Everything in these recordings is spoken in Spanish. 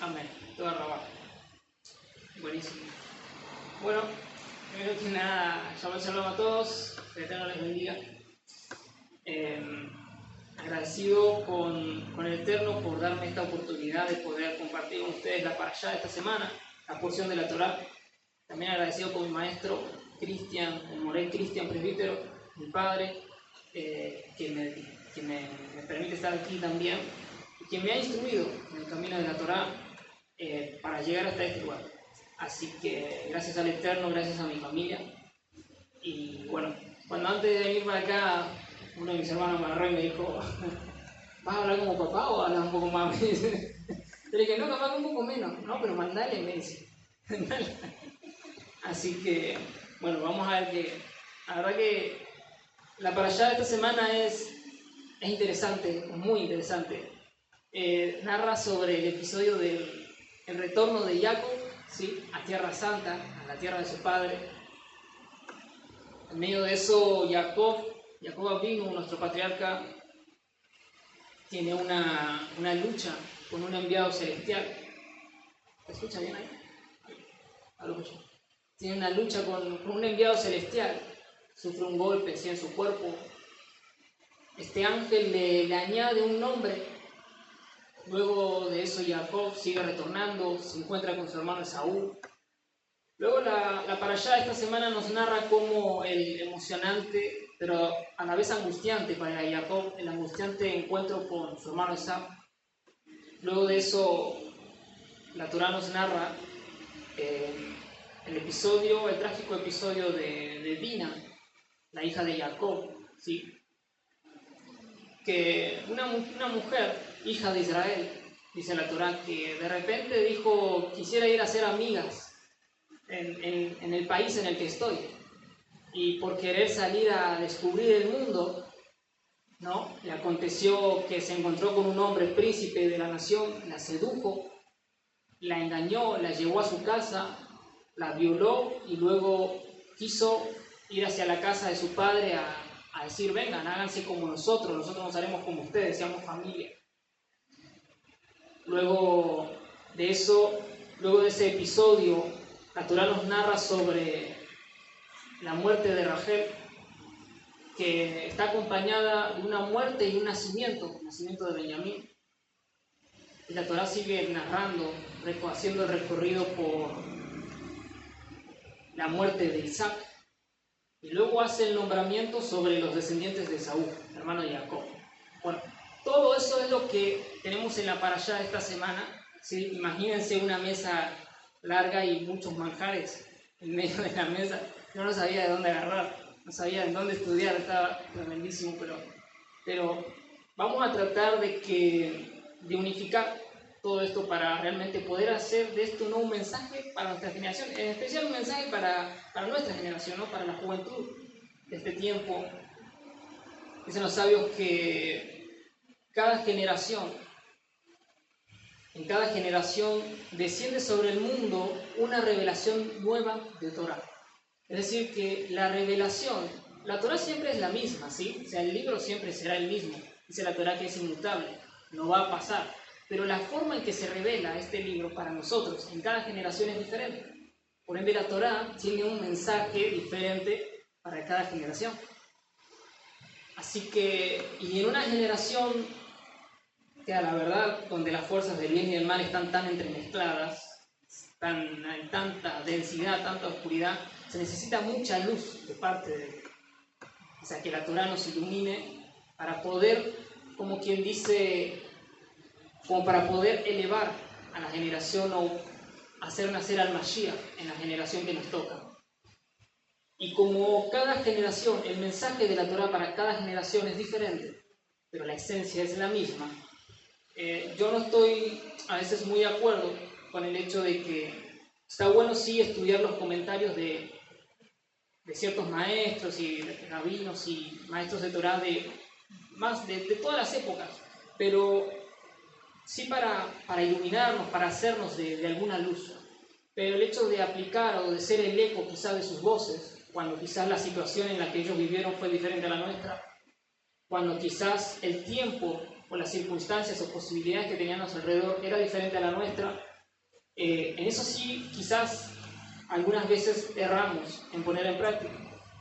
Amén. Todo arrabado. Buenísimo. Bueno, primero que nada, shalom a todos. Que el Eterno les bendiga. Agradecido con el Eterno por darme esta oportunidad de poder compartir con ustedes la parashá de esta semana, la porción de la Torá. También agradecido con mi maestro Cristian, el Morel Cristian Presbítero, mi padre, que me permite estar aquí también, y que me ha instruido en el camino de la Torá para llegar hasta este lugar. Así que gracias al Eterno, gracias a mi familia. Y bueno, cuando antes de venir para acá, uno de mis hermanos me agarró y me dijo: ¿vas a hablar como papá o hablas un poco más? Yo le dije: no, capaz un poco menos. No, pero mandale, me dice. Así que, bueno, vamos a ver que la verdad que la parashá de esta semana es interesante, es muy interesante. Narra sobre el episodio del retorno de Jacob, ¿sí?, a Tierra Santa, a la tierra de su padre. En medio de eso, Jacob Avinu, nuestro patriarca, tiene una lucha con un enviado celestial. ¿Se escucha bien ahí? Tiene una lucha con un enviado celestial. Sufre un golpe en su cuerpo. Este ángel le añade un nombre. Luego de eso, Jacob sigue retornando, se encuentra con su hermano Esaú. Luego la parashá de esta semana nos narra cómo el emocionante, pero a la vez angustiante para Jacob, el angustiante encuentro con su hermano Esaú. Luego de eso, la Torá nos narra el trágico episodio de Dina, la hija de Jacob, ¿sí?, que una mujer, hija de Israel, dice la Torá, que de repente dijo: quisiera ir a ser amigas en el país en el que estoy, y por querer salir a descubrir el mundo, ¿no?, le aconteció que se encontró con un hombre príncipe de la nación, la sedujo, la engañó, la llevó a su casa, la violó y luego quiso ir hacia la casa de su padre a decir: vengan, háganse como nosotros nos haremos como ustedes, seamos familia. Luego de ese episodio, la Torá nos narra sobre la muerte de Rachel, que está acompañada de una muerte y un nacimiento, el nacimiento de Benjamín. Y la Torá sigue narrando, haciendo el recorrido por la muerte de Isaac. Y luego hace el nombramiento sobre los descendientes de Esaú, hermano de Jacob. Bueno, todo eso es lo que tenemos en la parashá de esta semana, ¿sí? Imagínense una mesa larga y muchos manjares en medio de la mesa. Yo no sabía de dónde agarrar, no sabía en dónde estudiar, estaba tremendísimo, pero vamos a tratar de unificar todo esto para realmente poder hacer de esto un mensaje para nuestra generación, en especial un mensaje para nuestra generación, ¿no?, para la juventud de este tiempo. Dicen los sabios que en cada generación desciende sobre el mundo una revelación nueva de Torá. Es decir, que la Torá siempre es la misma, ¿sí? O sea, el libro siempre será el mismo. Dice la Torá que es inmutable, no va a pasar. Pero la forma en que se revela este libro para nosotros en cada generación es diferente. Por ende, la Torá tiene un mensaje diferente para cada generación. Así que, y en una generación que, a la verdad, donde las fuerzas del bien y del mal están tan entremezcladas, en tanta densidad, tanta oscuridad, se necesita mucha luz de parte de Dios. O sea, que la Torá nos ilumine para poder, como quien dice, como para poder elevar a la generación o hacer nacer al Mashiach en la generación que nos toca. Y como cada generación, el mensaje de la Torá para cada generación es diferente, pero la esencia es la misma, yo no estoy a veces muy de acuerdo con el hecho de que está bueno sí estudiar los comentarios de ciertos maestros y de rabinos y maestros de Torá de todas las épocas, pero sí para iluminarnos, para hacernos de alguna luz. Pero el hecho de aplicar o de ser el eco quizás de sus voces, cuando quizás la situación en la que ellos vivieron fue diferente a la nuestra, cuando quizás el tiempo o las circunstancias o posibilidades que tenían a su alrededor era diferente a la nuestra, En eso sí, quizás algunas veces erramos en poner en práctica.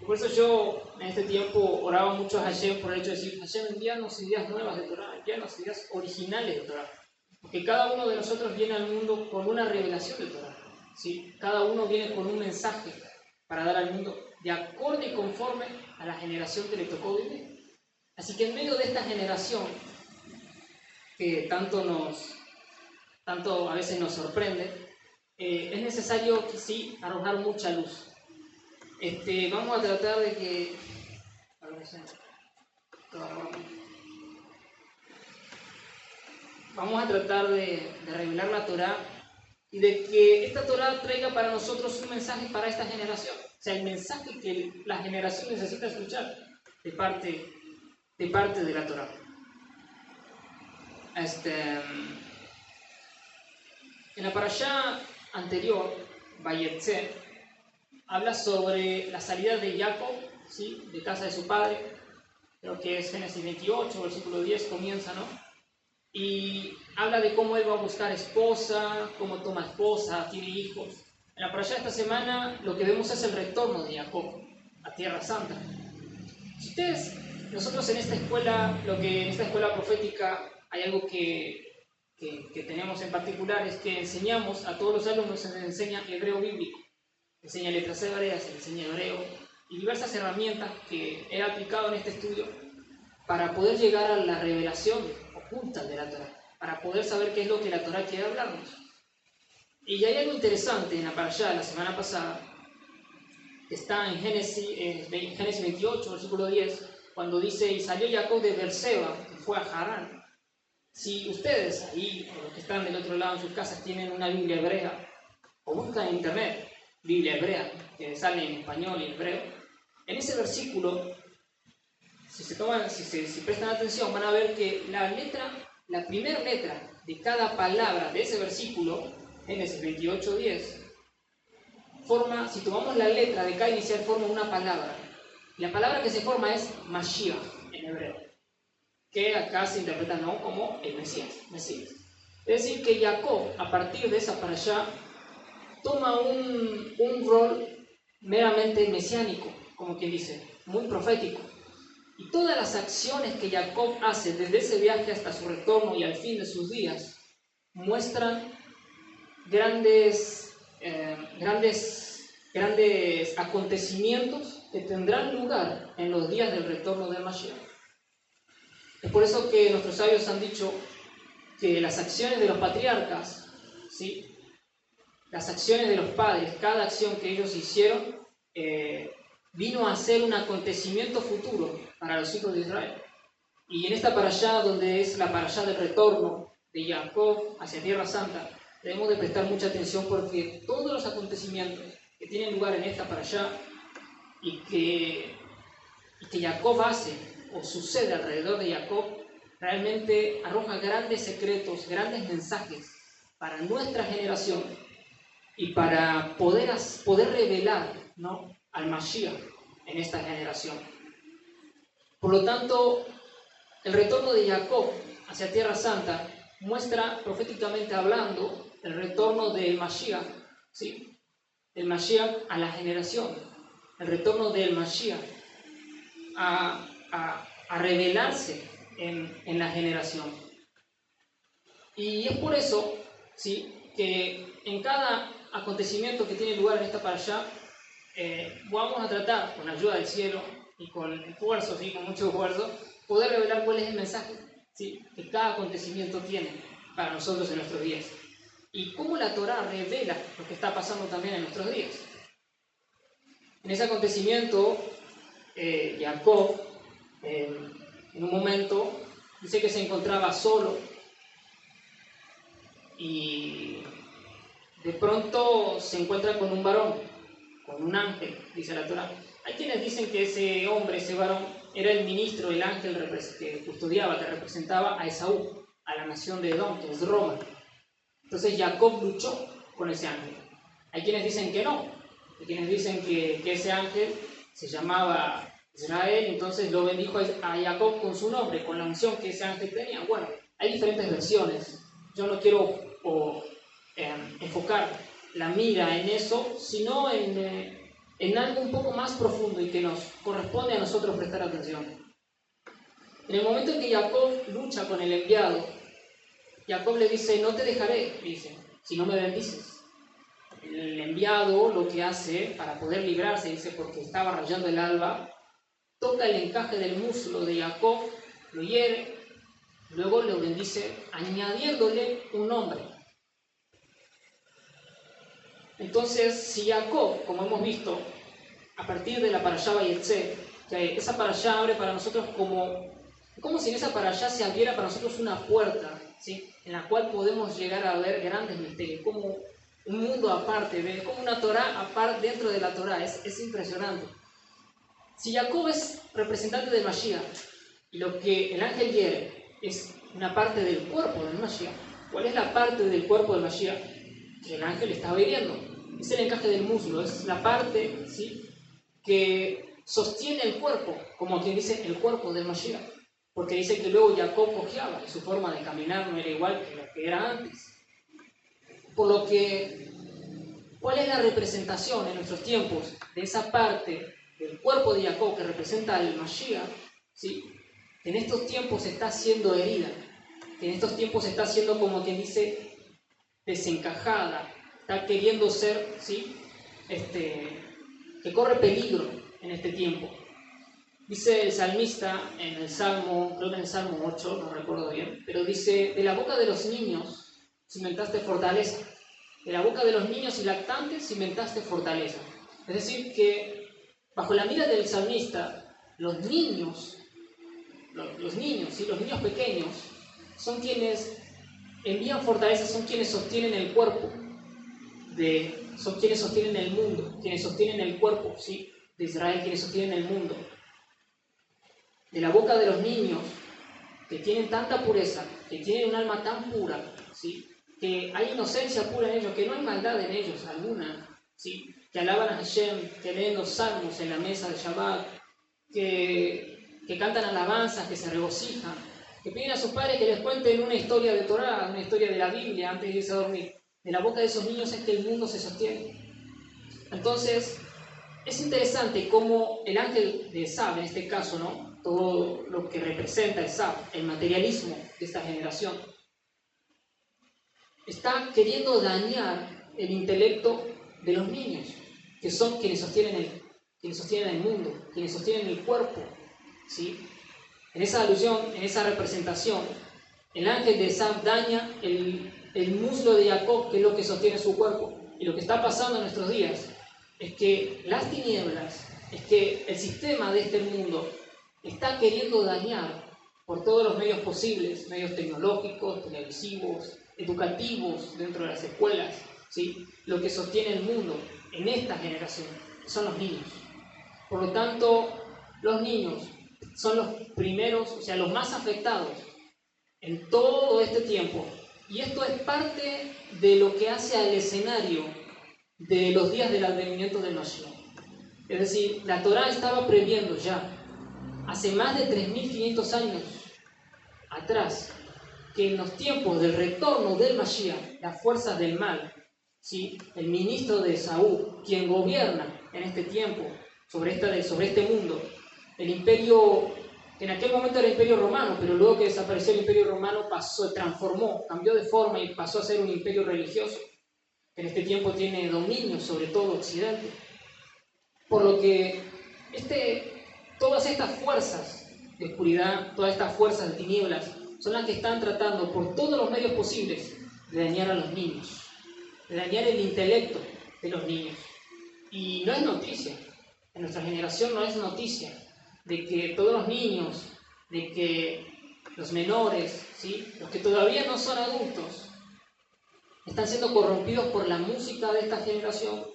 Y por eso yo en este tiempo oraba mucho a Hashem por el hecho de decir: Hashem, envíanos ideas nuevas de Torah, envíanos ideas originales de Torah. Porque cada uno de nosotros viene al mundo con una revelación de Torah, ¿sí? Cada uno viene con un mensaje para dar al mundo de acorde y conforme a la generación que le tocó vivir. Así que en medio de esta generación que tanto a veces nos sorprende, es necesario que sí arrojar mucha luz. Vamos a tratar de que vamos a tratar de revelar la Torah y de que esta Torah traiga para nosotros un mensaje para esta generación. O sea, el mensaje que la generación necesita escuchar de parte de la Torah. En la parashá anterior, Vayetze, habla sobre la salida de Jacob, ¿sí?, de casa de su padre. Creo que es Génesis 28, versículo 10, comienza, ¿no? Y habla de cómo él va a buscar esposa, cómo toma esposa, tiene hijos. En la parashá de esta semana lo que vemos es el retorno de Jacob a Tierra Santa. Nosotros en esta escuela profética hay algo que tenemos en particular, es que enseñamos a todos los alumnos, se les enseña hebreo bíblico, se enseña letras hebreas, se les enseña hebreo y diversas herramientas que he aplicado en este estudio para poder llegar a la revelación oculta de la Torah, para poder saber qué es lo que la Torah quiere hablarnos. Y hay algo interesante en la parashá de la semana pasada, que está en Génesis 28, versículo 10, cuando dice: y salió Jacob de Berseba, que fue a Harán. Si ustedes ahí, o los que están del otro lado en sus casas, tienen una Biblia hebrea, o buscan en internet Biblia hebrea, que sale en español y en hebreo, en ese versículo, si prestan atención, van a ver que la primera letra de cada palabra de ese versículo, Génesis 28:10, si tomamos la letra de cada inicial, forma una palabra. La palabra que se forma es Mashiach en hebreo, que acá se interpreta no como el Mesías. Es decir, que Jacob, a partir de esa parashá, toma un rol meramente mesiánico, como quien dice, muy profético. Y todas las acciones que Jacob hace desde ese viaje hasta su retorno y al fin de sus días muestran grandes acontecimientos que tendrán lugar en los días del retorno del Mashiach. Es por eso que nuestros sabios han dicho que las acciones de los patriarcas, ¿sí?, las acciones de los padres, cada acción que ellos hicieron, vino a ser un acontecimiento futuro para los hijos de Israel. Y en esta parashá, donde es la parashá del retorno de Jacob hacia Tierra Santa, debemos de prestar mucha atención, porque todos los acontecimientos que tienen lugar en esta parashá y que Jacob hace o sucede alrededor de Jacob, realmente arroja grandes secretos, grandes mensajes para nuestra generación y para poder revelar, ¿no?, al Mashiach en esta generación. Por lo tanto, el retorno de Jacob hacia Tierra Santa muestra, proféticamente hablando, el retorno del Mashiach, ¿sí?, el Mashiach a la generación, el retorno del Mashiach a revelarse en la generación. Y es por eso, ¿sí?, que en cada acontecimiento que tiene lugar en esta parashá, vamos a tratar, con la ayuda del cielo y con esfuerzo, ¿sí?, con mucho esfuerzo, poder revelar cuál es el mensaje, ¿sí?, que cada acontecimiento tiene para nosotros en nuestros días. Y cómo la Torah revela lo que está pasando también en nuestros días. En ese acontecimiento, Jacob, en un momento, dice que se encontraba solo y de pronto se encuentra con un varón, con un ángel, dice la Torah. Hay quienes dicen que ese hombre, ese varón, era el ministro, el ángel que custodiaba, que representaba a Esaú, a la nación de Edom, que es Roma. Entonces Jacob luchó con ese ángel. Hay quienes dicen que no, hay quienes dicen que ese ángel se llamaba Israel, entonces lo bendijo a Jacob con su nombre, con la unción que ese ángel tenía. Bueno, hay diferentes versiones. Yo no quiero enfocar la mira en eso, sino en algo un poco más profundo y que nos corresponde a nosotros prestar atención. En el momento en que Jacob lucha con el enviado, Jacob le dice, no te dejaré, dice, si no me bendices. El enviado lo que hace para poder librarse, dice, porque estaba rayando el alba, toca el encaje del muslo de Jacob, lo hiere, luego lo bendice añadiéndole un nombre. Entonces, si Jacob, como hemos visto, a partir de la parashá Vayetze, que esa parashá abre para nosotros como si en esa parashá se abriera para nosotros una puerta, ¿sí?, en la cual podemos llegar a ver grandes misterios, como un mundo aparte, como una Torá aparte dentro de la Torá, es impresionante. Si Jacob es representante del Mashiach, y lo que el ángel hiere es una parte del cuerpo del Mashiach, ¿cuál es la parte del cuerpo del Mashiach que el ángel estaba hiriendo? Es el encaje del muslo, es la parte, ¿sí?, que sostiene el cuerpo, como quien dice el cuerpo del Mashiach, porque dice que luego Jacob cojeaba y su forma de caminar no era igual que lo que era antes. Por lo que, ¿cuál es la representación en nuestros tiempos de esa parte del cuerpo de Jacob que representa al Mashiach? ¿Sí? Que en estos tiempos está siendo herida, que en estos tiempos está siendo, como quien dice, desencajada, está queriendo ser, ¿sí?, que corre peligro en este tiempo. Dice el salmista en el Salmo, creo que en el Salmo 8, no recuerdo bien, pero dice, de la boca de los niños cimentaste fortaleza, de la boca de los niños y lactantes cimentaste fortaleza. Es decir, que bajo la mira del salmista, los niños, ¿sí?, los niños pequeños, son quienes envían fortaleza, son quienes sostienen el cuerpo, son quienes sostienen el mundo, quienes sostienen el cuerpo, ¿sí?, de Israel, quienes sostienen el mundo. De la boca de los niños que tienen tanta pureza, que tienen un alma tan pura, ¿sí?, que hay inocencia pura en ellos, que no hay maldad en ellos alguna, ¿sí?, que alaban a Hashem, que leen los salmos en la mesa de Shabbat, que cantan alabanzas, que se regocijan, que piden a sus padres que les cuenten una historia de Torah, una historia de la Biblia antes de irse a dormir. De la boca de esos niños es que el mundo se sostiene. Entonces, es interesante cómo el ángel de Esab, en este caso, ¿no?, todo lo que representa Esab, el materialismo de esta generación, está queriendo dañar el intelecto de los niños, que son quienes sostienen el mundo, quienes sostienen el cuerpo, ¿sí? En esa alusión, en esa representación, el ángel de Esab daña el muslo de Jacob, que es lo que sostiene su cuerpo. Y lo que está pasando en nuestros días es que las tinieblas, es que el sistema de este mundo está queriendo dañar por todos los medios posibles, medios tecnológicos, televisivos, educativos, dentro de las escuelas, ¿sí?, lo que sostiene el mundo en esta generación son los niños. Por lo tanto, los niños son los primeros, o sea, los más afectados en todo este tiempo. Y esto es parte de lo que hace al escenario de los días del advenimiento del Mashiach. Es decir, la Torá estaba previendo ya, hace más de 3.500 años atrás, que en los tiempos del retorno del Mashiach, las fuerzas del mal, ¿sí?, el ministro de Esaú, quien gobierna en este tiempo sobre este mundo, el imperio, que en aquel momento era el imperio romano, pero luego que desapareció el imperio romano transformó, cambió de forma y pasó a ser un imperio religioso, que en este tiempo tiene dominio sobre todo Occidente. Por lo que todas estas fuerzas de oscuridad, todas estas fuerzas de tinieblas, son las que están tratando por todos los medios posibles de dañar a los niños, de dañar el intelecto de los niños. Y no es noticia, en nuestra generación no es noticia de que todos los niños, de que los menores, ¿sí?, los que todavía no son adultos, están siendo corrompidos por la música de esta generación,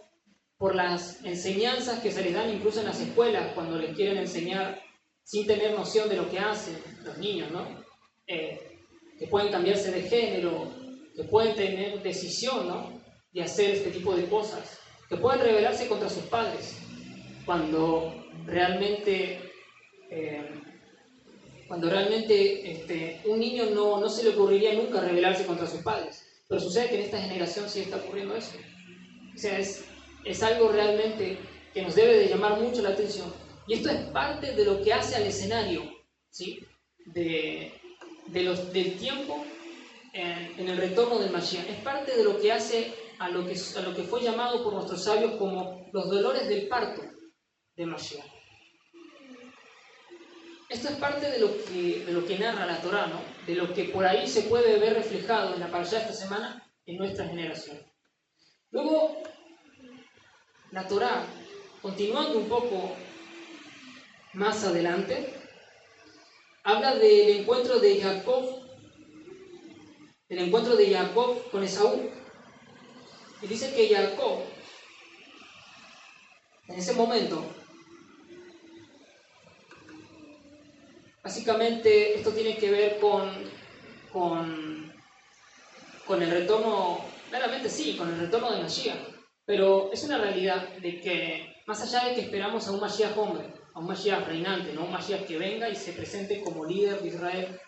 por las enseñanzas que se les dan incluso en las escuelas cuando les quieren enseñar sin tener noción de lo que hacen los niños, ¿no? Que pueden cambiarse de género, que pueden tener decisión, ¿no?, de hacer este tipo de cosas, que pueden rebelarse contra sus padres, cuando realmente un niño no se le ocurriría nunca rebelarse contra sus padres. Pero sucede que en esta generación sí está ocurriendo eso. O sea, es algo realmente que nos debe de llamar mucho la atención. Y esto es parte de lo que hace al escenario, ¿sí? Del tiempo en el retorno del Mashiach. Es parte de lo que hace a lo que fue llamado por nuestros sabios como los dolores del parto de Mashiach. Esto es parte de lo que narra la Torá, ¿no? De lo que por ahí se puede ver reflejado en la parashá de esta semana en nuestra generación. Luego, la Torá, continuando un poco más adelante, habla del encuentro de Jacob con Esaú. Y dice que Jacob, en ese momento, básicamente esto tiene que ver con el retorno, claramente sí, con el retorno de Mashiach, pero es una realidad de que, más allá de que esperamos a un Mashiach hombre, a un Mashiach reinante, no un Mashiach que venga y se presente como líder de Israel,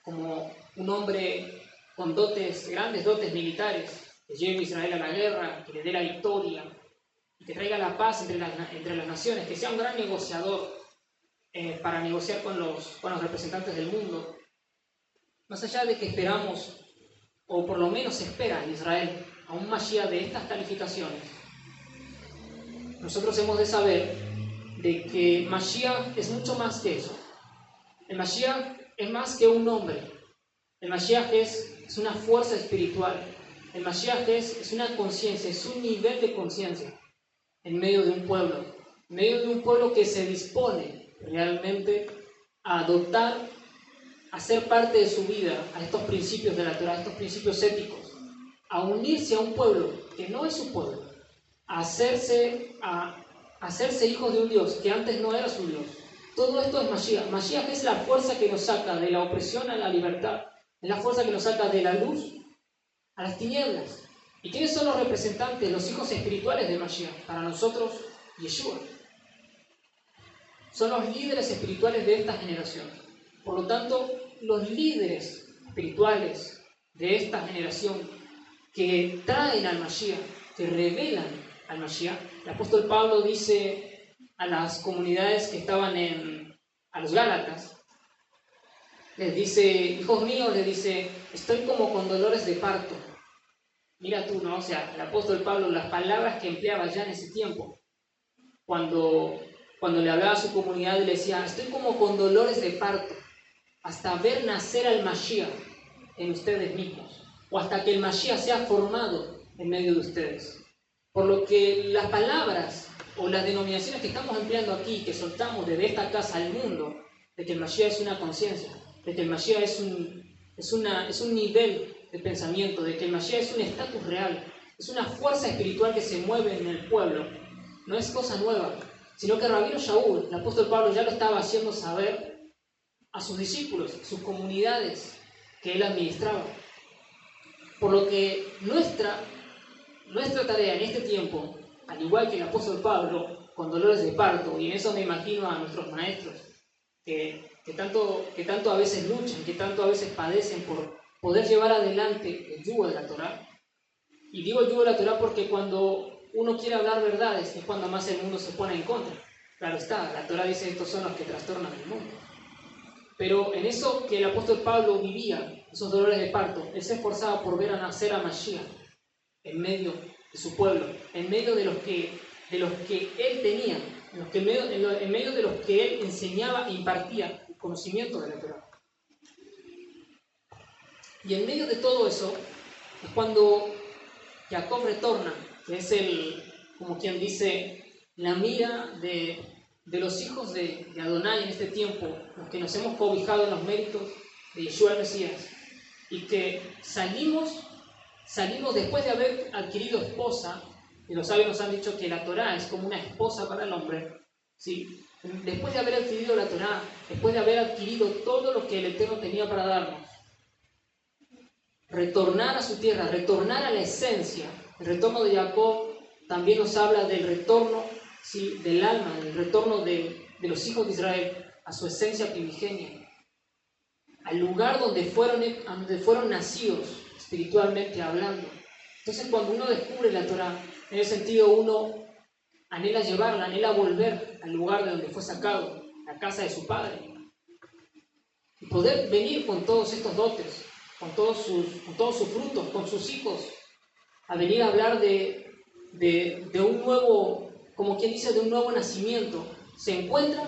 como un hombre con grandes dotes militares, que lleve a Israel a la guerra, que le dé la victoria, y que traiga la paz entre las naciones, que sea un gran negociador para negociar con los representantes del mundo. Más allá de que esperamos, o por lo menos se espera en Israel, a un Mashiach de estas calificaciones, nosotros hemos de saber de que Mashiach es mucho más que eso. El Mashiach es más que un nombre. El Mashiach es una fuerza espiritual. El Mashiach es una conciencia, es un nivel de conciencia en medio de un pueblo que se dispone realmente a adoptar, a ser parte de su vida a estos principios de la Torá, a estos principios éticos, a unirse a un pueblo que no es su pueblo, a hacerse hijos de un Dios que antes no era su Dios. Todo esto es Mashiach. Mashiach es la fuerza que nos saca de la opresión a la libertad, es la fuerza que nos saca de la luz a las tinieblas. ¿Y quiénes son los representantes, los hijos espirituales de Mashiach? Para nosotros, Yeshua. Son los líderes espirituales de esta generación. Por lo tanto, los líderes espirituales de esta generación que traen al Mashiach, que revelan al Mashiach, el apóstol Pablo dice a las comunidades que estaban a los Gálatas, les dice, hijos míos, les dice, estoy como con dolores de parto. Mira tú, ¿no? O sea, el apóstol Pablo, las palabras que empleaba ya en ese tiempo, cuando le hablaba a su comunidad, le decía, estoy como con dolores de parto, hasta ver nacer al Mashiach en ustedes mismos, o hasta que el Mashiach sea formado en medio de ustedes. Por lo que las palabras o las denominaciones que estamos empleando aquí, que soltamos desde esta casa al mundo, de que el Mashiach es una conciencia, de que el Mashiach es un nivel de pensamiento, de que el Mashiach es un estatus real, es una fuerza espiritual que se mueve en el pueblo, no es cosa nueva, sino que Rabino Shaul, el apóstol Pablo, ya lo estaba haciendo saber a sus discípulos, sus comunidades que él administraba. Por lo que nuestra tarea en este tiempo, al igual que el apóstol Pablo, con dolores de parto, y en eso me imagino a nuestros maestros, que tanto a veces luchan, que tanto a veces padecen por poder llevar adelante el yugo de la Torá. Y digo el yugo de la Torá porque cuando uno quiere hablar verdades es cuando más el mundo se pone en contra. Claro está, la Torá dice estos son los que trastornan el mundo. Pero en eso que el apóstol Pablo vivía, esos dolores de parto, él se esforzaba por ver a nacer a Mashiach en medio de su pueblo, en medio de los que él tenía, en medio de los que él enseñaba e impartía el conocimiento de la Torá. Y en medio de todo eso es cuando Jacob retorna, que es como quien dice, la mira de los hijos de Adonai en este tiempo, los que nos hemos cobijado en los méritos de Yeshua el Mesías, y que salimos después de haber adquirido esposa, y los sabios nos han dicho que la Torá es como una esposa para el hombre, ¿sí? Después de haber adquirido la Torá, después de haber adquirido todo lo que el Eterno tenía para darnos, retornar a su tierra, retornar a la esencia. El retorno de Jacob también nos habla del retorno, ¿sí?, del alma, del retorno de los hijos de Israel a su esencia primigenia, al lugar donde fueron nacidos, espiritualmente hablando. Entonces cuando uno descubre la Torá, en ese sentido uno anhela llevarla, anhela volver al lugar de donde fue sacado, la casa de su padre, y poder venir con todos estos dotes, con todos sus frutos, con sus hijos, a venir a hablar de un nuevo, como quien dice, de un nuevo nacimiento. Se encuentra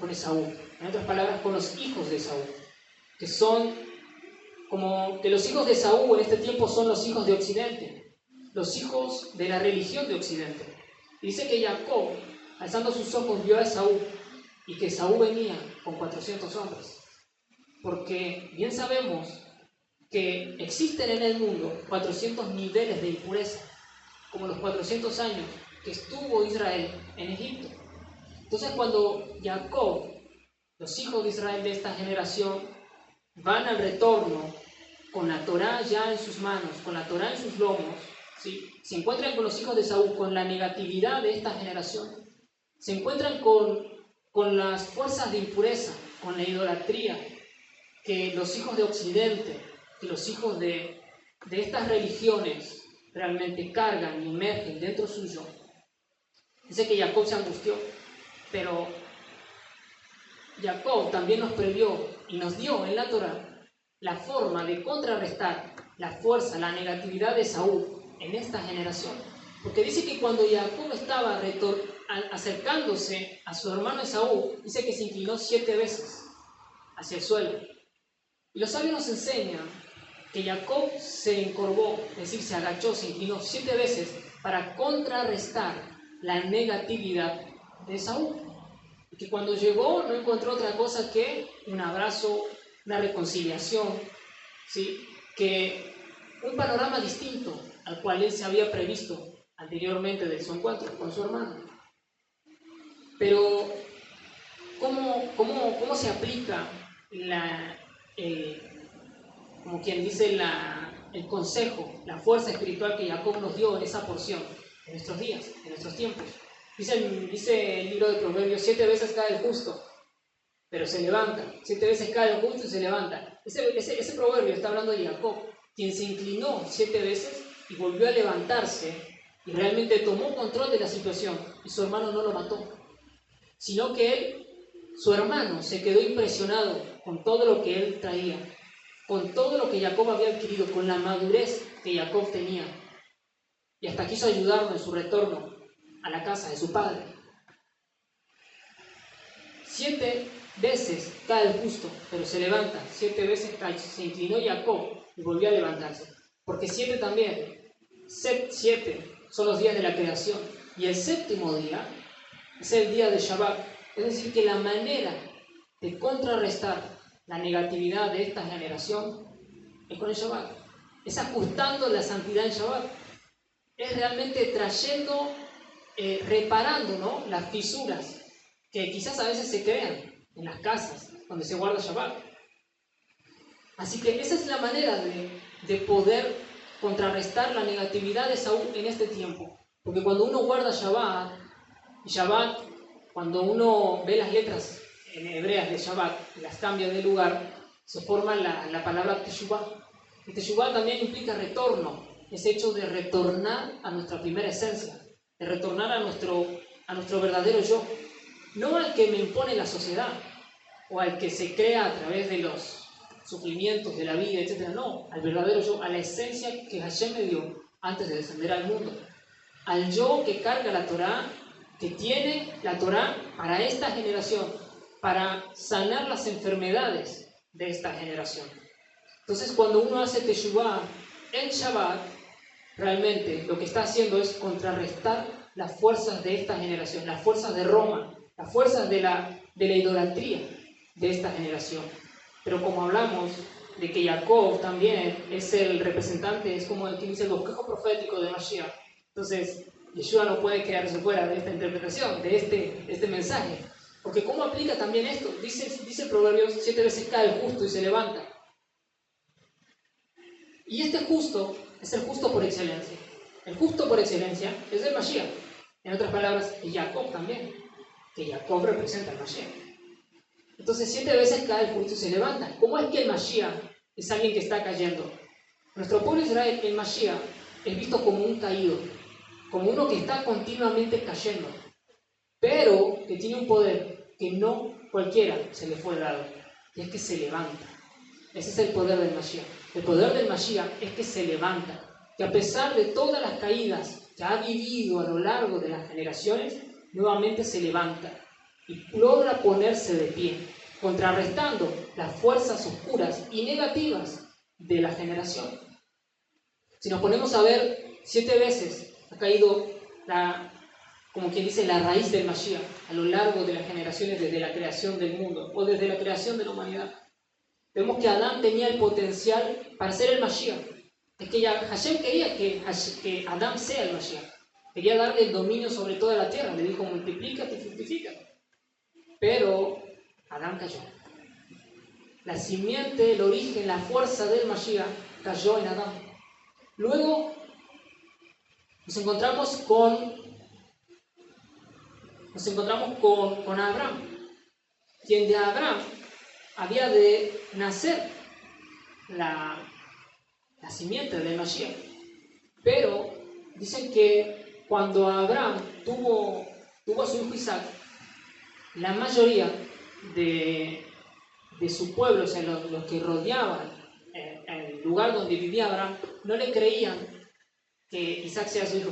con Esaú, en otras palabras, con los hijos de Esaú, que son como que los hijos de Esaú en este tiempo son los hijos de Occidente, los hijos de la religión de Occidente. Dice que Jacob, alzando sus ojos, vio a Esaú, y que Esaú venía con 400 hombres. Porque bien sabemos que existen en el mundo 400 niveles de impureza, como los 400 años que estuvo Israel en Egipto. Entonces cuando Jacob, los hijos de Israel de esta generación, van al retorno con la Torá ya en sus manos, con la Torá en sus lomos, ¿sí? Se encuentran con los hijos de Saúl, con la negatividad de esta generación, se encuentran con las fuerzas de impureza, con la idolatría, que los hijos de Occidente, que los hijos de estas religiones realmente cargan y emergen dentro suyo. Dice que Jacob se angustió, pero Jacob también nos previó y nos dio en la Torá la forma de contrarrestar la fuerza, la negatividad de Saúl en esta generación. Porque dice que cuando Jacob estaba acercándose a su hermano Esaú, dice que se inclinó 7 veces hacia el suelo. Y los sabios nos enseñan que Jacob se encorvó, es decir, se agachó, se inclinó 7 veces para contrarrestar la negatividad de Esaú. Y que cuando llegó no encontró otra cosa que un abrazo, una reconciliación, ¿sí? Que un panorama distinto al cual él se había previsto anteriormente de su encuentro con su hermano. Pero, ¿cómo se aplica como quien dice, el consejo, la fuerza espiritual que Jacob nos dio en esa porción, en nuestros días, en nuestros tiempos? Dice el libro de Proverbios, 7 veces cae el justo, pero se levanta. 7 veces cae el justo y se levanta. Ese proverbio está hablando de Jacob, quien se inclinó 7 veces y volvió a levantarse y realmente tomó control de la situación, y su hermano no lo mató, sino que su hermano se quedó impresionado con todo lo que él traía, con todo lo que Jacob había adquirido, con la madurez que Jacob tenía, y hasta quiso ayudarlo en su retorno a la casa de su padre. 7 veces cae el justo, pero se levanta. 7 veces cae, se inclinó Jacob y volvió a levantarse. Porque 7 también, 7 son los días de la creación, y el séptimo día es el día de Shabbat. Es decir, que la manera de contrarrestar la negatividad de esta generación es con el Shabbat, es ajustando la santidad en Shabbat, es realmente trayendo, reparando, ¿no?, las fisuras que quizás a veces se crean en las casas donde se guarda Shabbat. Así que esa es la manera de poder contrarrestar la negatividad de Saúl en este tiempo. Porque cuando uno guarda Shabbat, y Shabbat, cuando uno ve las letras en hebreas de Shabbat y las cambia de lugar, se forma la palabra Teshuvah. Y Teshuvah también implica retorno, ese hecho de retornar a nuestra primera esencia, de retornar a nuestro verdadero yo, no al que me impone la sociedad o al que se crea a través de los sufrimientos de la vida, etc. No, al verdadero yo, a la esencia que Hashem me dio antes de descender al mundo, al yo que carga la Torá, que tiene la Torá para esta generación, para sanar las enfermedades de esta generación. Entonces, cuando uno hace Teshuvah en Shabbat, realmente lo que está haciendo es contrarrestar las fuerzas de esta generación, las fuerzas de Roma, las fuerzas de la idolatría de esta generación. Pero como hablamos de que Jacob también es el representante, es como el que dice el bosquejo profético de Mashiach. Entonces, Yeshua no puede quedarse fuera de esta interpretación, de este mensaje. Porque ¿cómo aplica también esto? Dice Proverbios, 7 veces cae el justo y se levanta. Y este justo es el justo por excelencia. El justo por excelencia es el Mashiach. En otras palabras, el Jacob también. Que Jacob representa al Mashiach. Entonces 7 veces cae el justo y se levanta. ¿Cómo es que el Mashiach es alguien que está cayendo? Nuestro pueblo Israel, el Mashiach, es visto como un caído, como uno que está continuamente cayendo, pero que tiene un poder que no cualquiera se le fue dado, y es que se levanta. Ese es el poder del Mashiach. El poder del Mashiach es que se levanta, que a pesar de todas las caídas que ha vivido a lo largo de las generaciones, nuevamente se levanta y logra ponerse de pie, contrarrestando las fuerzas oscuras y negativas de la generación. Si nos ponemos a ver, 7 veces ha caído como quien dice, la raíz del Mashiach a lo largo de las generaciones desde la creación del mundo o desde la creación de la humanidad. Vemos que Adán tenía el potencial para ser el Mashiach. Es que Hashem quería que Adán sea el Mashiach. Quería darle el dominio sobre toda la tierra. Le dijo, multiplícate y fructifícate. Pero Adán cayó. La simiente, el origen, la fuerza del Mashiach cayó en Adán. Luego nos encontramos con Abraham, quien de Abraham había de nacer la simiente del Mashiach. Pero dicen que cuando Abraham tuvo a su hijo Isaac, la mayoría de su pueblo, o sea, los que rodeaban el lugar donde vivía Abraham, no le creían que Isaac sea su hijo.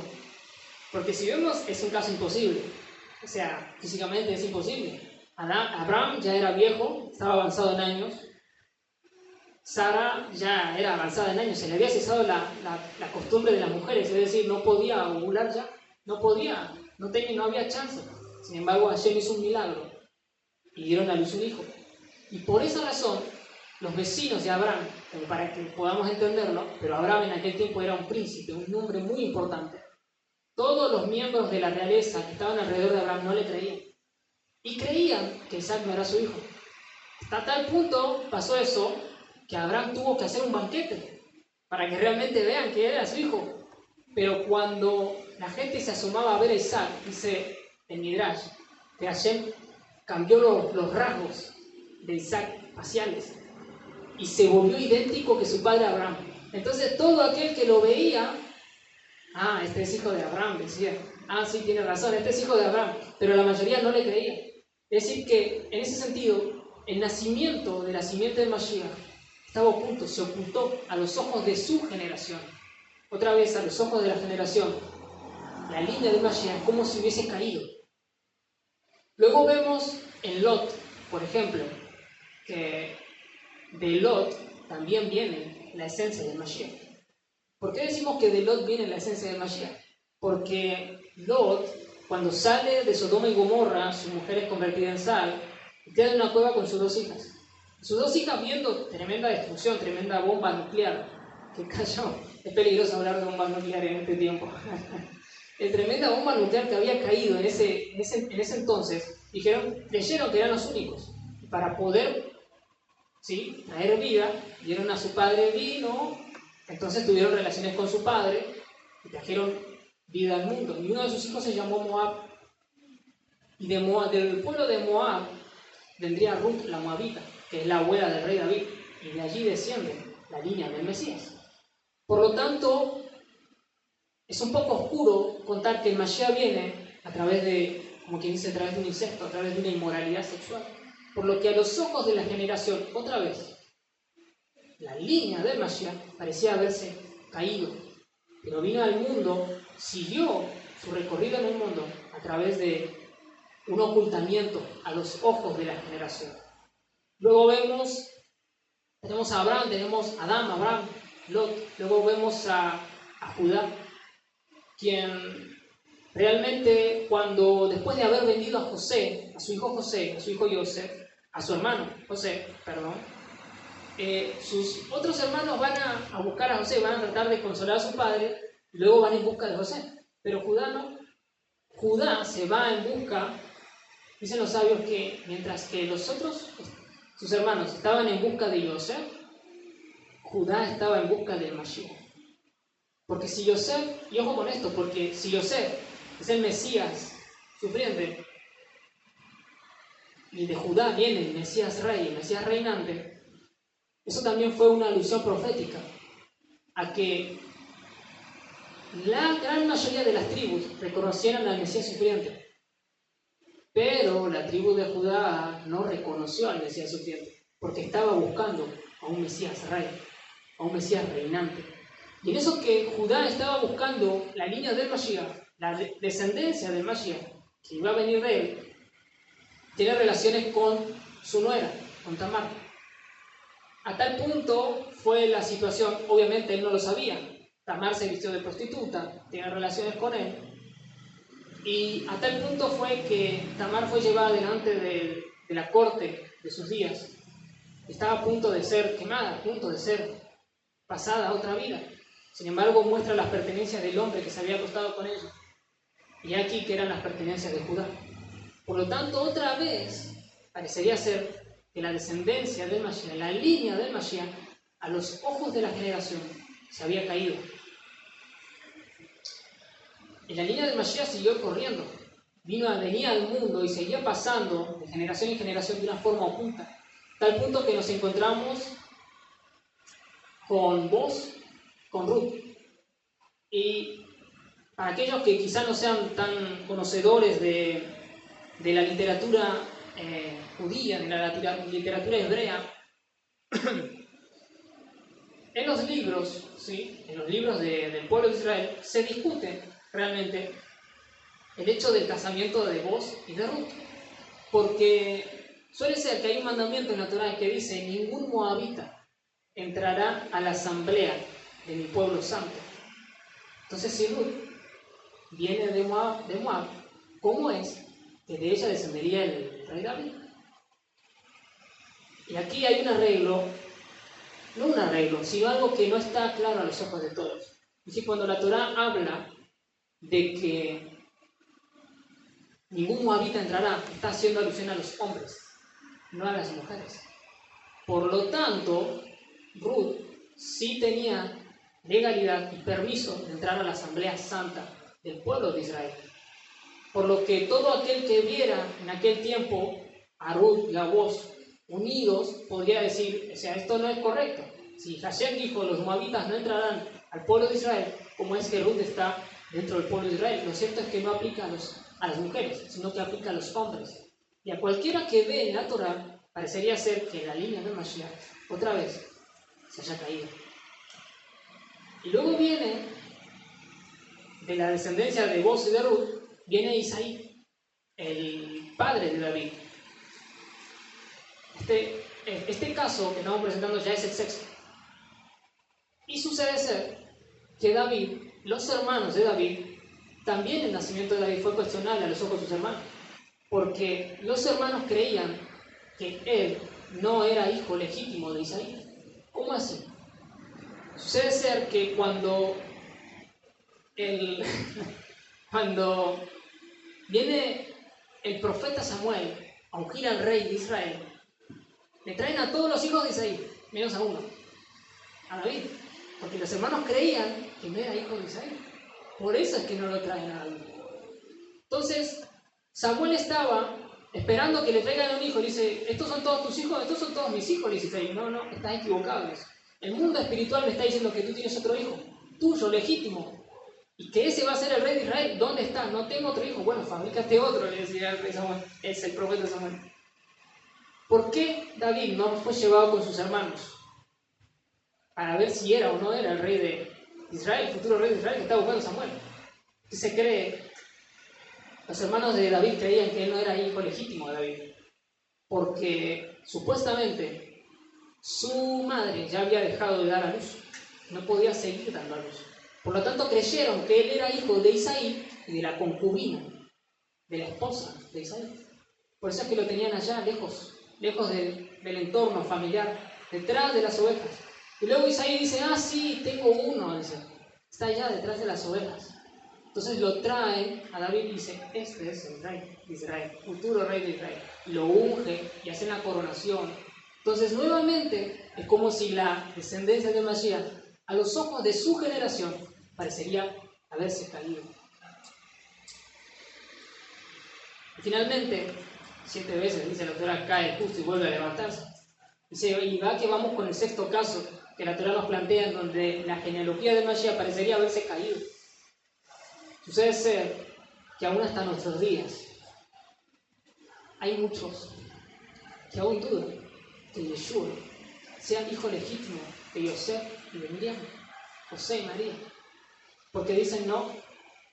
Porque si vemos, es un caso imposible. O sea, físicamente es imposible. Abraham ya era viejo, estaba avanzado en años. Sara ya era avanzada en años, se le había cesado la costumbre de las mujeres, es decir, no podía ovular ya, no había chance. Sin embargo, Hashem hizo un milagro y dieron a luz un hijo. Y por esa razón, los vecinos de Abraham, como para que podamos entenderlo, pero Abraham en aquel tiempo era un príncipe, un hombre muy importante. Todos los miembros de la realeza que estaban alrededor de Abraham no le creían. Y creían que Isaac no era su hijo. Hasta tal punto pasó eso que Abraham tuvo que hacer un banquete para que realmente vean que era su hijo. Pero cuando la gente se asomaba a ver a Isaac, dice el Midrash, que Hashem cambió los rasgos de Isaac faciales y se volvió idéntico que su padre Abraham. Entonces todo aquel que lo veía, este es hijo de Abraham, decía, sí, tiene razón, este es hijo de Abraham, pero la mayoría no le creía. Es decir que, en ese sentido, el nacimiento de la simiente de Mashiach estaba oculto, se ocultó a los ojos de su generación. Otra vez, a los ojos de la generación, la línea de Mashiach como si hubiese caído. Luego vemos en Lot, por ejemplo, que de Lot también viene la esencia del Mashiach. ¿Por qué decimos que de Lot viene la esencia del Mashiach? Porque Lot, cuando sale de Sodoma y Gomorra, su mujer es convertida en sal, y queda en una cueva con sus 2 hijas. Sus 2 hijas viendo tremenda destrucción, tremenda bomba nuclear que cayó. Es peligroso hablar de bombas nucleares en este tiempo. La tremenda bomba nuclear que había caído en ese entonces, creyeron que eran los únicos. Y para poder traer vida, dieron a su padre vino, entonces tuvieron relaciones con su padre y trajeron vida al mundo. Y uno de sus hijos se llamó Moab. Y del pueblo de Moab vendría Ruth, la moabita, que es la abuela del rey David. Y de allí desciende la línea del Mesías. Por lo tanto, es un poco oscuro contar que el Mashiach viene a través de, como quien dice, a través de un incesto, a través de una inmoralidad sexual. Por lo que a los ojos de la generación, otra vez, la línea del Mashiach parecía haberse caído. Pero vino al mundo, siguió su recorrido en el mundo a través de un ocultamiento a los ojos de la generación. Luego tenemos a Abraham, tenemos a Adán, Abraham, Lot. Luego vemos a Judá, quien realmente después de haber vendido a José, a su hijo Yosef, a su hermano José, sus otros hermanos van a buscar a José, van a tratar de consolar a su padre, y luego van en busca de José. Pero Judá no. Judá se va en busca, dicen los sabios que mientras que sus hermanos estaban en busca de Yosef, Judá estaba en busca del Mashiach. Porque si Yosef, y ojo con esto, porque si Yosef es el Mesías sufriente, y de Judá viene el Mesías rey, el Mesías reinante, eso también fue una alusión profética. a que la gran mayoría de las tribus reconocieran al Mesías sufriente. Pero la tribu de Judá no reconoció al Mesías sufriente, porque estaba buscando a un Mesías rey, a un Mesías reinante. Y en eso que Judá estaba buscando la línea del Mashiach, la descendencia del Mashiach, que iba a venir de él, tiene relaciones con su nuera, con Tamar. A tal punto fue la situación, obviamente él no lo sabía. Tamar se vistió de prostituta, tiene relaciones con él. Y a tal punto fue que Tamar fue llevada delante de la corte de sus días. Estaba a punto de ser quemada, a punto de ser pasada a otra vida. Sin embargo, muestra las pertenencias del hombre que se había acostado con ella. Y aquí que eran las pertenencias de Judá. Por lo tanto, otra vez parecería ser que la descendencia del Mashiach, la línea del Mashiach, a los ojos de la generación, se había caído. Y la línea del Mashiach siguió corriendo. Venía al mundo y seguía pasando de generación en generación de una forma oculta. Tal punto que nos encontramos con Boz, con Ruth. Y para aquellos que quizás no sean tan conocedores de la literatura judía, de la literatura hebrea, en los libros, ¿sí? En los libros del pueblo de Israel, se discute realmente el hecho del casamiento de Boz y de Ruth. Porque suele ser que hay un mandamiento en la Torá que dice: ningún moabita entrará a la asamblea de mi pueblo santo. Entonces, si Ruth viene de Moab, ¿cómo es que de ella descendería el rey David? Y aquí hay un arreglo, no un arreglo, sino algo que no está claro a los ojos de todos. Es decir, cuando la Torá habla de que ningún moabita entrará, está haciendo alusión a los hombres, no a las mujeres. Por lo tanto, Ruth sí tenía legalidad y permiso de entrar a la asamblea santa del pueblo de Israel. Por lo que todo aquel que viera en aquel tiempo a Ruth y a Boz unidos podría decir: o sea, esto no es correcto. Si Hashem dijo los moabitas no entrarán al pueblo de Israel, ¿cómo es que Ruth está dentro del pueblo de Israel? Lo cierto es que no aplica a las mujeres, sino que aplica a los hombres. Y a cualquiera que ve en la Torá, parecería ser que la línea del Mashiach otra vez se haya caído. Y luego viene, de la descendencia de Boz y de Ruth, viene Isaí, el padre de David. Este caso que estamos presentando ya es el sexto. Y sucede ser que David, los hermanos de David, también el nacimiento de David fue cuestionable a los ojos de sus hermanos, porque los hermanos creían que él no era hijo legítimo de Isaí. ¿Cómo así? Sucede ser que cuando viene el profeta Samuel a ungir al rey de Israel, le traen a todos los hijos de Isaí, menos a uno, a David, porque los hermanos creían que no era hijo de Isaí. Por eso es que no lo traen a David. Entonces, Samuel estaba esperando que le traigan un hijo. Le dice: ¿estos son todos tus hijos? Estos son todos mis hijos. Le dice Isaí: no, estás equivocado. El mundo espiritual me está diciendo que tú tienes otro hijo, tuyo, legítimo, y que ese va a ser el rey de Israel. ¿Dónde está? No tengo otro hijo. Bueno, fabrícate otro, le decía el rey Samuel. Es el profeta Samuel. ¿Por qué David no fue llevado con sus hermanos para ver si era o no era el rey de Israel, el futuro rey de Israel que estaba buscando Samuel? ¿Qué se cree? Los hermanos de David creían que él no era hijo legítimo de David, porque supuestamente su madre ya había dejado de dar a luz, no podía seguir dando a luz. Por lo tanto, creyeron que él era hijo de Isaí y de la concubina, de la esposa de Isaí. Por eso es que lo tenían allá, lejos del entorno familiar, detrás de las ovejas. Y luego Isaí dice: sí, tengo uno, dice, está allá detrás de las ovejas. Entonces lo trae a David y dice: este es el rey de Israel, futuro rey de Israel. Y lo unge y hace la coronación. Entonces nuevamente es como si la descendencia de Mashiach, a los ojos de su generación, parecería haberse caído. Y finalmente, 7 veces dice la Torá, cae justo y vuelve a levantarse. Dice: y va que vamos con el sexto caso que la Torá nos plantea, en donde la genealogía de Mashiach parecería haberse caído. Sucede ser que aún hasta nuestros días hay muchos que aún dudan que Yeshua sea hijo legítimo de Yosef y de Miriam, José y María. Porque dicen, no,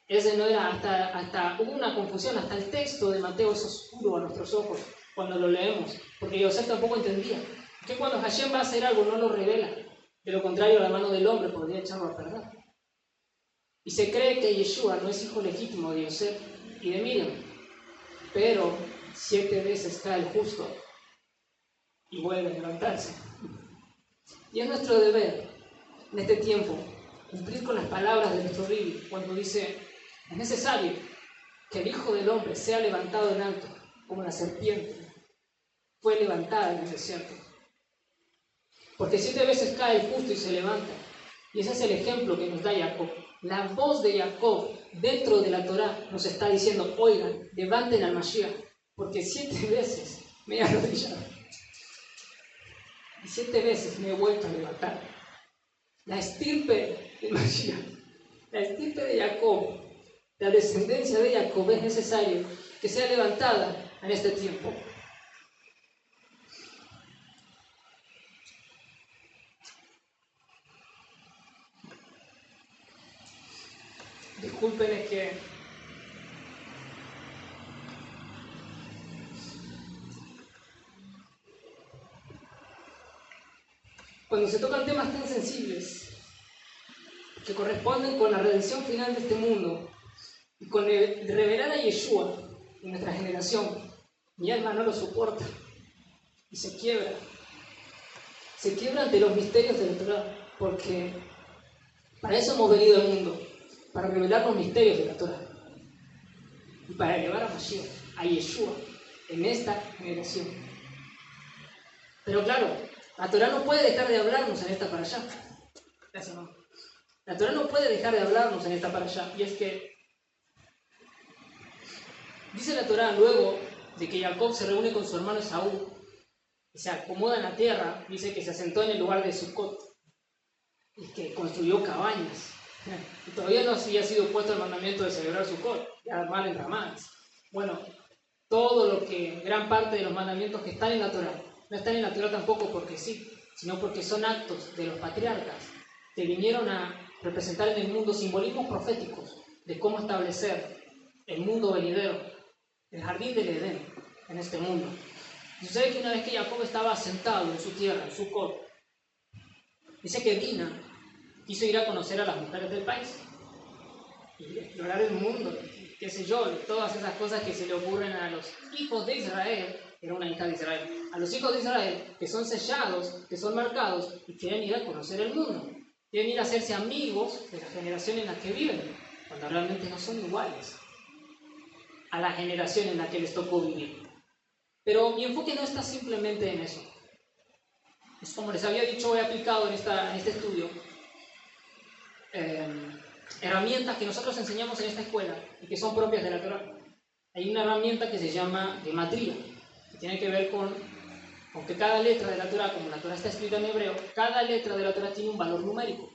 ese no era, hasta hubo una confusión, hasta el texto de Mateo es oscuro a nuestros ojos cuando lo leemos, porque Yosef tampoco entendía que cuando Hashem va a hacer algo no lo revela, de lo contrario la mano del hombre podría echarlo a perder. Y se cree que Yeshua no es hijo legítimo de Yosef y de Miriam, pero 7 veces cae el justo y vuelve a levantarse. Y es nuestro deber en este tiempo cumplir con las palabras de nuestro Ribi cuando dice: es necesario que el Hijo del Hombre sea levantado en alto, como la serpiente fue levantada en el desierto. Porque 7 veces cae el justo y se levanta. Y ese es el ejemplo que nos da Jacob. La voz de Jacob dentro de la Torá nos está diciendo: oigan, levanten al Mashiach, porque 7 veces me he arrodillado y 7 veces me he vuelto a levantar. La estirpe de Mashiach, la estirpe de Jacob, la descendencia de Jacob es necesario que sea levantada en este tiempo. Disculpen, es que cuando se tocan temas tan sensibles que corresponden con la redención final de este mundo y con el revelar a Yeshua en nuestra generación, mi alma no lo soporta y se quiebra ante los misterios de la Torá, porque para eso hemos venido al mundo, para revelar los misterios de la Torá y para elevar a Mashiach, a Yeshua, en esta generación. Pero claro, la Torá no puede dejar de hablarnos en esta parashá. Eso no. La Torá no puede dejar de hablarnos en esta parashá, y es que dice la Torá luego de que Jacob se reúne con su hermano Esaú y se acomoda en la tierra, dice que se asentó en el lugar de Sucot y que construyó cabañas. Y todavía no había sido puesto el mandamiento de celebrar Sucot, de armar enramadas. Bueno, gran parte de los mandamientos que están en la Torá, no están en la Torá tampoco porque sí, sino porque son actos de los patriarcas que vinieron a representar en el mundo simbolismos proféticos de cómo establecer el mundo venidero, el jardín del Edén en este mundo. Sucede que una vez que Jacob estaba sentado en su tierra, en Sucot, dice que Dina quiso ir a conocer a las mujeres del país y explorar el mundo, qué sé yo, todas esas cosas que se le ocurren a los hijos de Israel. Era una hija de Israel. A los hijos de Israel que son sellados, que son marcados y quieren ir a conocer el mundo. Quieren ir a hacerse amigos de la generación en la que viven, cuando realmente no son iguales a la generación en la que les tocó vivir. Pero mi enfoque no está simplemente en eso. Es como les había dicho, he aplicado en este estudio herramientas que nosotros enseñamos en esta escuela y que son propias de la Torá. Hay una herramienta que se llama gematría, que tiene que ver con que cada letra de la Torá, como la Torá está escrita en hebreo, cada letra de la Torá tiene un valor numérico.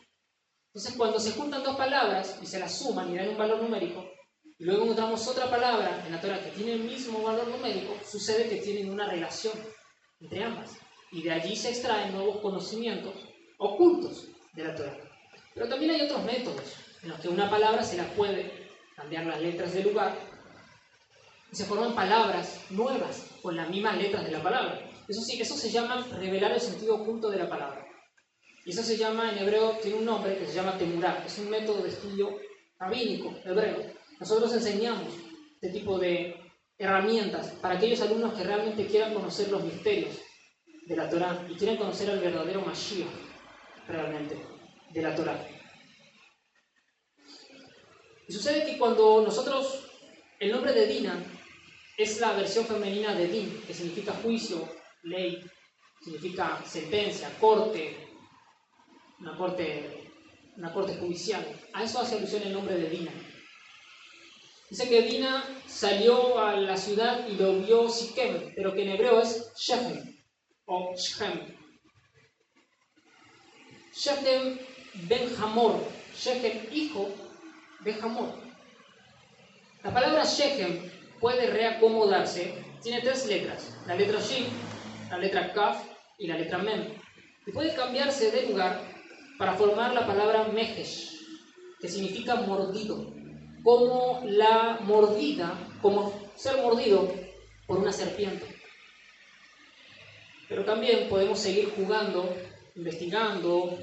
Entonces, cuando se juntan dos palabras y se las suman y dan un valor numérico, y luego encontramos otra palabra en la Torá que tiene el mismo valor numérico, sucede que tienen una relación entre ambas. Y de allí se extraen nuevos conocimientos ocultos de la Torá. Pero también hay otros métodos en los que una palabra se la puede cambiar las letras de lugar y se forman palabras nuevas con las mismas letras de la palabra. Eso sí, eso se llama revelar el sentido oculto de la palabra. Y eso se llama, en hebreo, tiene un nombre que se llama temurá. Es un método de estudio rabínico hebreo. Nosotros enseñamos este tipo de herramientas para aquellos alumnos que realmente quieran conocer los misterios de la Torá y quieren conocer al verdadero Mashiach realmente de la Torá. Y sucede que cuando nosotros, el nombre de Dina es la versión femenina de Din, que significa juicio, ley, significa sentencia, corte, una corte judicial. A eso hace alusión el nombre de Dina. Dice que Dina salió a la ciudad y lo vio Siquem, pero que en hebreo es Shechem o Shechem. Shechem ben Hamor, Shechem hijo de Hamor. La palabra Shechem puede reacomodarse, tiene 3 letras, la letra Shin, la letra Kaf y la letra Mem. Y puede cambiarse de lugar para formar la palabra Mejesh, que significa mordido, como la mordida, como ser mordido por una serpiente. Pero también podemos seguir jugando, investigando.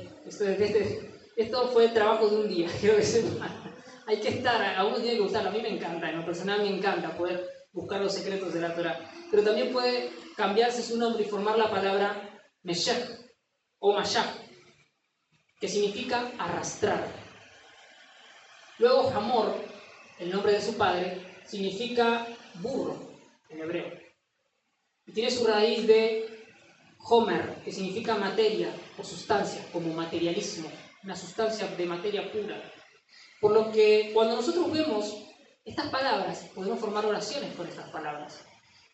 Esto fue trabajo de un día, quiero que sepan. Hay que estar, a uno tiene que gustar, a mí me encanta, en lo personal me encanta poder buscar los secretos de la Torah. Pero también puede cambiarse su nombre y formar la palabra Meshech o Mashach, que significa arrastrar. Luego Hamor, el nombre de su padre, significa burro en hebreo. Y tiene su raíz de Homer, que significa materia o sustancia, como materialismo, una sustancia de materia pura. Por lo que cuando nosotros vemos estas palabras, podemos formar oraciones con estas palabras.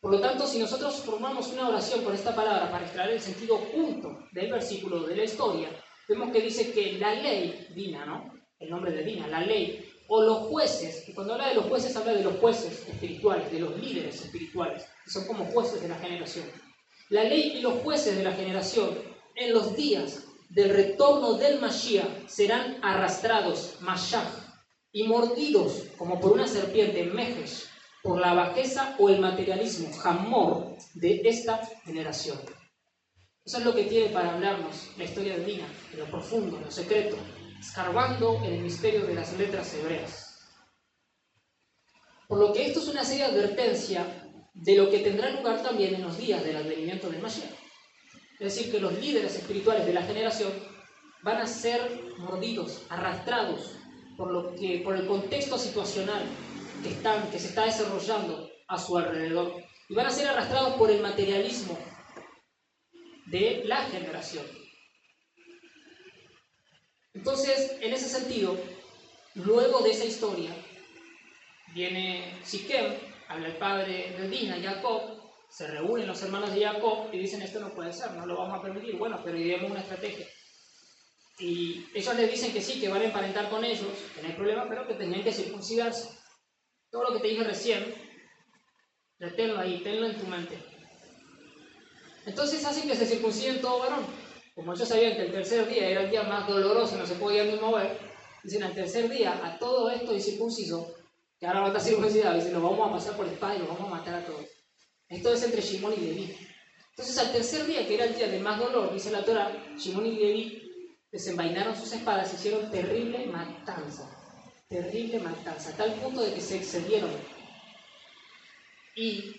Por lo tanto, si nosotros formamos una oración con esta palabra para extraer el sentido junto del versículo, de la historia, vemos que dice que la ley, Dina, ¿no? El nombre de Dina, la ley, o los jueces, y cuando habla de los jueces, habla de los jueces espirituales, de los líderes espirituales, que son como jueces de la generación. La ley y los jueces de la generación, en los días del retorno del Mashiach, serán arrastrados, Mashach, y mordidos como por una serpiente, Mejesh, por la bajeza o el materialismo, Hamor, de esta generación. Eso es lo que tiene para hablarnos la historia de Dina, en lo profundo, en lo secreto, escarbando en el misterio de las letras hebreas. Por lo que esto es una seria advertencia de lo que tendrá lugar también en los días del advenimiento del Mashiach. Es decir, que los líderes espirituales de la generación van a ser mordidos, arrastrados por el contexto situacional que se está desarrollando a su alrededor. Y van a ser arrastrados por el materialismo de la generación. Entonces, en ese sentido, luego de esa historia, viene Siquem, habla el padre de Dina, Jacob, se reúnen los hermanos de Jacob y dicen: esto no puede ser, no lo vamos a permitir. Bueno, pero ideemos una estrategia. Y ellos les dicen que sí, que van a emparentar con ellos, que no hay problema, pero que tenían que circuncidarse. Todo lo que te dije recién, reténlo ahí, tenlo en tu mente. Entonces hacen que se circunciden todo varón. Como ellos sabían que el tercer día era el día más doloroso, no se podía ni mover, dicen: al tercer día, a todo esto incircunciso, que ahora va a estar circuncidado, dicen: lo vamos a pasar por espada y lo vamos a matar a todos. Esto es entre Shimón y Leví. Entonces al tercer día, que era el día de más dolor, dice la Torah, Shimón y Leví desenvainaron sus espadas y hicieron terrible matanza, a tal punto de que se excedieron y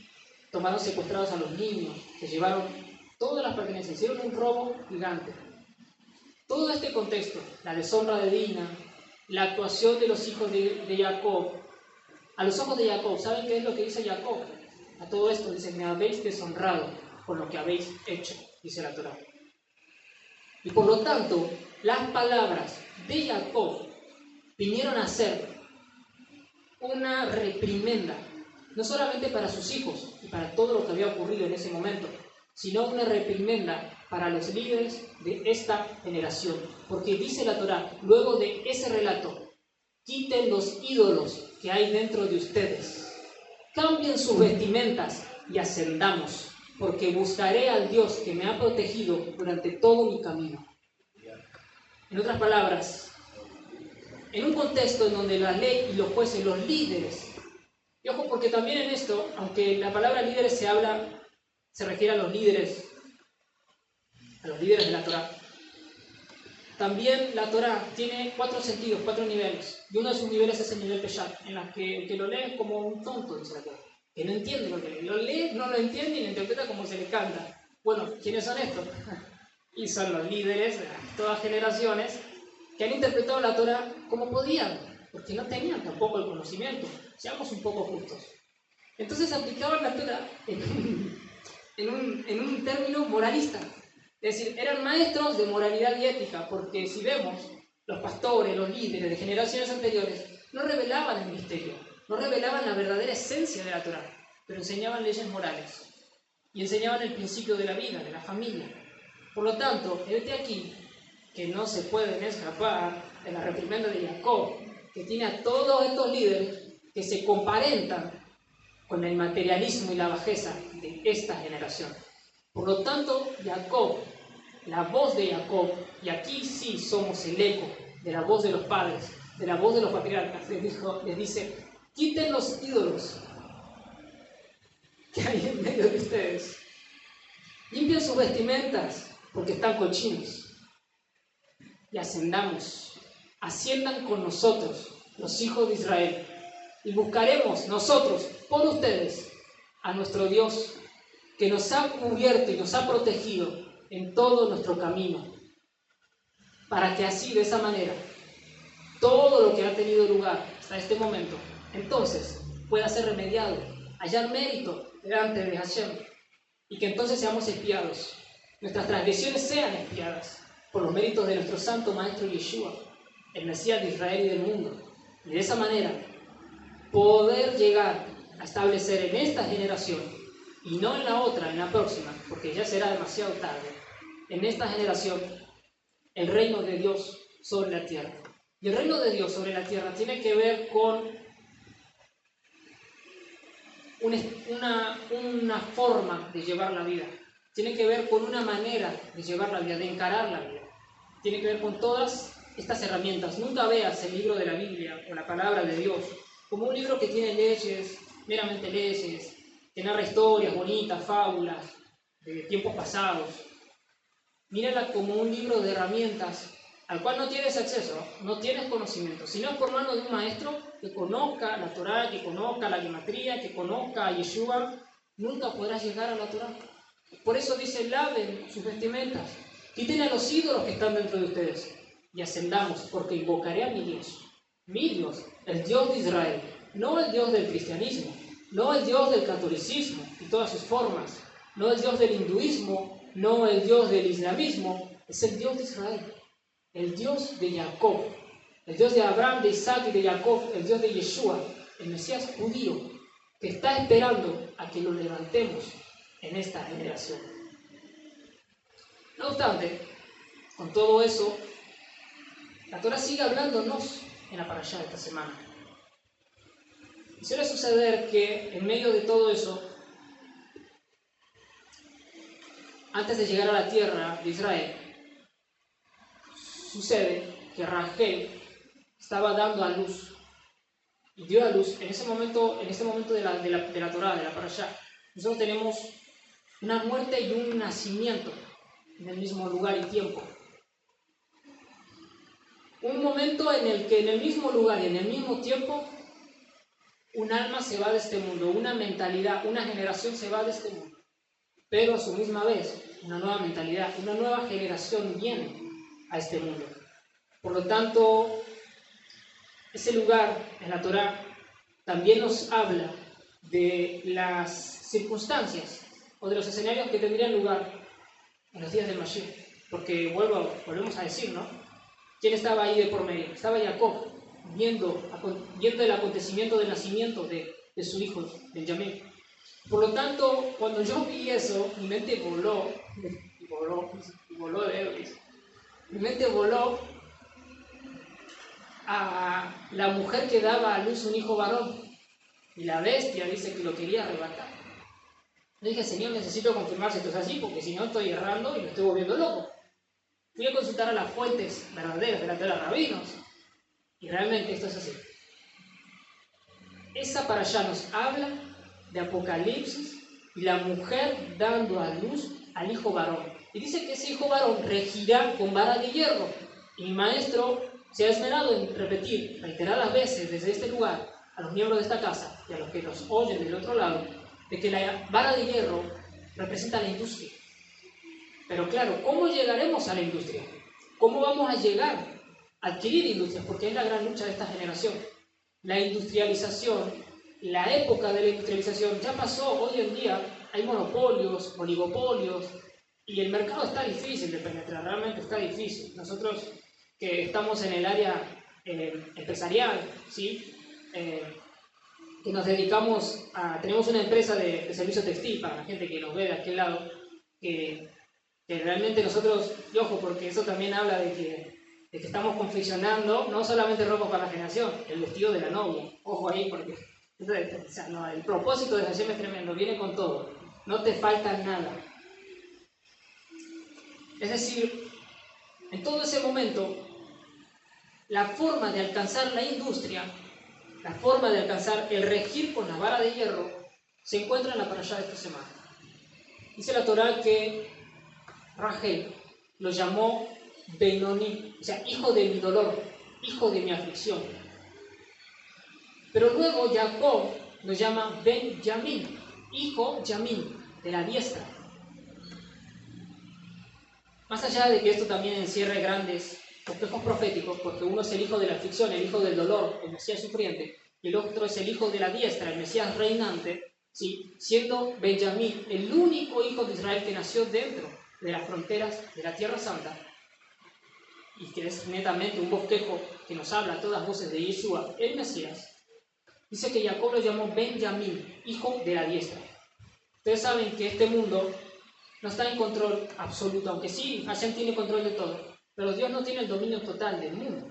tomaron secuestrados a los niños, se llevaron todas las pertenencias, hicieron un robo gigante. Todo este contexto, la deshonra de Dina, la actuación de los hijos de Jacob, a los ojos de Jacob, ¿saben qué es lo que dice Jacob? A todo esto dice: me habéis deshonrado por lo que habéis hecho, dice la Torah. Y por lo tanto, las palabras de Jacob vinieron a ser una reprimenda, no solamente para sus hijos y para todo lo que había ocurrido en ese momento, sino una reprimenda para los líderes de esta generación. Porque dice la Torah, luego de ese relato: quiten los ídolos que hay dentro de ustedes, cambien sus vestimentas y ascendamos, porque buscaré al Dios que me ha protegido durante todo mi camino. En otras palabras, en un contexto en donde la ley y los jueces, los líderes, y ojo, porque también en esto, aunque la palabra líderes se refiere a los líderes de la Torah, también la Torah tiene 4 sentidos, 4 niveles, y uno de sus niveles es el nivel Peshat, en el que el que lo lee como un tonto, dice la Torah, que no entiende lo que lee, lo lee, no lo entiende y lo interpreta como se le canta. Bueno, ¿quiénes son estos? Y son los líderes de todas generaciones que han interpretado la Torah como podían, porque no tenían tampoco el conocimiento. Seamos un poco justos. Entonces aplicaban la Torah en un término moralista. Es decir, eran maestros de moralidad y ética, porque si vemos, los pastores, los líderes de generaciones anteriores no revelaban el misterio, no revelaban la verdadera esencia de la Torah, pero enseñaban leyes morales y enseñaban el principio de la vida, de la familia. Por lo tanto, desde aquí, que no se pueden escapar de la reprimenda de Jacob, que tiene a todos estos líderes que se comparentan con el materialismo y la bajeza de esta generación. Por lo tanto, Jacob, la voz de Jacob, y aquí sí somos el eco de la voz de los padres, de la voz de los patriarcas, les dice, quiten los ídolos que hay en medio de ustedes, limpien sus vestimentas porque están cochinos, y asciendan con nosotros, los hijos de Israel, y buscaremos nosotros, por ustedes, a nuestro Dios, que nos ha cubierto y nos ha protegido en todo nuestro camino, para que así, de esa manera, todo lo que ha tenido lugar hasta este momento, entonces pueda ser remediado, hallar mérito delante de Hashem, y que entonces seamos espiados, nuestras transgresiones sean espiadas por los méritos de nuestro santo maestro Yeshua, el Mesías de Israel y del mundo, y de esa manera poder llegar a establecer en esta generación, y no en la otra, en la próxima, porque ya será demasiado tarde, en esta generación, el reino de Dios sobre la tierra. Y el reino de Dios sobre la tierra tiene que ver con una forma de llevar la vida, tiene que ver con una manera de llevar la vida, de encarar la vida, tiene que ver con todas estas herramientas. Nunca veas el libro de la Biblia o la palabra de Dios como un libro que tiene leyes, meramente leyes, que narra historias bonitas, fábulas de tiempos pasados. Mírala como un libro de herramientas al cual no tienes acceso, no tienes conocimiento, sino es por mano de un maestro que conozca la Torá, que conozca la gematría, que conozca a Yeshua, nunca podrás llegar a la Torá. Por eso dice, laven sus vestimentas, quiten a los ídolos que están dentro de ustedes y ascendamos, porque invocaré a mi Dios, el Dios de Israel, no el Dios del cristianismo, no el Dios del catolicismo y todas sus formas, no el Dios del hinduismo, no el Dios del islamismo, es el Dios de Israel, el Dios de Jacob, el Dios de Abraham, de Isaac y de Jacob, el Dios de Yeshua, el Mesías judío, que está esperando a que lo levantemos en esta generación. No obstante, con todo eso, la Torá sigue hablándonos en la parashá de esta semana. Y suele suceder que en medio de todo eso, antes de llegar a la tierra de Israel, sucede que Rachel estaba dando a luz y dio a luz en ese momento de la Torá, de la parashá. Nosotros tenemos una muerte y un nacimiento en el mismo lugar y tiempo. Un momento en el que en el mismo lugar y en el mismo tiempo un alma se va de este mundo, una mentalidad, una generación se va de este mundo. Pero a su misma vez, una nueva mentalidad, una nueva generación viene a este mundo. Por lo tanto, ese lugar en la Torá también nos habla de las circunstancias o de los escenarios que tendrían lugar en los días del Mashiach. Porque volvemos a decir, ¿no? ¿Quién estaba ahí de por medio? Estaba Jacob, viendo el acontecimiento del nacimiento de su hijo, Benjamín. Por lo tanto, cuando yo vi eso, mi mente voló de Ebris. Mi mente voló a la mujer que daba a luz un hijo varón. Y la bestia dice que lo quería arrebatar. Le dije, Señor, necesito confirmar si esto es así, porque si no estoy errando y me estoy volviendo loco. Fui a consultar a las fuentes verdaderas de la Torá, rabinos, y realmente esto es así. Esa parashá nos habla de Apocalipsis y la mujer dando a luz al hijo varón. Y dice que ese hijo varón regirá con vara de hierro. Y mi maestro se ha esmerado en repetir reiteradas veces desde este lugar a los miembros de esta casa y a los que nos oyen del otro lado, de que la vara de hierro representa la industria. Pero claro, ¿cómo llegaremos a la industria? ¿Cómo vamos a llegar a adquirir industrias? Porque es la gran lucha de esta generación. La industrialización, la época de la industrialización ya pasó. Hoy en día hay monopolios, oligopolios, y el mercado está difícil de penetrar, realmente está difícil. Nosotros que estamos en el área empresarial, ¿sí? Que nos tenemos una empresa de servicio textil para la gente que nos ve de aquel lado, que que realmente nosotros, y ojo, porque eso también habla de que estamos confeccionando no solamente ropa para la generación, el vestido de la novia. Ojo ahí, porque o sea, no, el propósito de Hashem es tremendo, viene con todo, no te falta nada. Es decir, en todo ese momento, la forma de alcanzar la industria, la forma de alcanzar el regir con la vara de hierro, se encuentra en la parashá de esta semana. Dice la Torá que Rachel lo llamó Benoni, o sea, hijo de mi dolor, hijo de mi aflicción. Pero luego Jacob lo llama Benjamín, hijo Yamín, de la diestra. Más allá de que esto también encierre grandes espejos proféticos, porque uno es el hijo de la aflicción, el hijo del dolor, el Mesías sufriente, y el otro es el hijo de la diestra, el Mesías reinante, ¿sí? Siendo Benjamín el único hijo de Israel que nació dentro de las fronteras de la Tierra Santa, y que es netamente un bosquejo que nos habla a todas voces de Yeshua, el Mesías. Dice que Jacob lo llamó Benjamín, hijo de la diestra. Ustedes saben que este mundo no está en control absoluto, aunque sí, Hashem tiene control de todo, pero Dios no tiene el dominio total del mundo,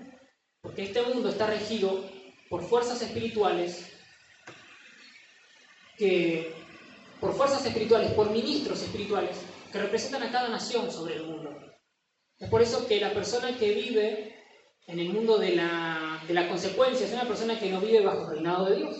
porque este mundo está regido por fuerzas espirituales, por ministros espirituales, que representan a cada nación sobre el mundo. Es por eso que la persona que vive en el mundo de la consecuencia es una persona que no vive bajo el reinado de Dios.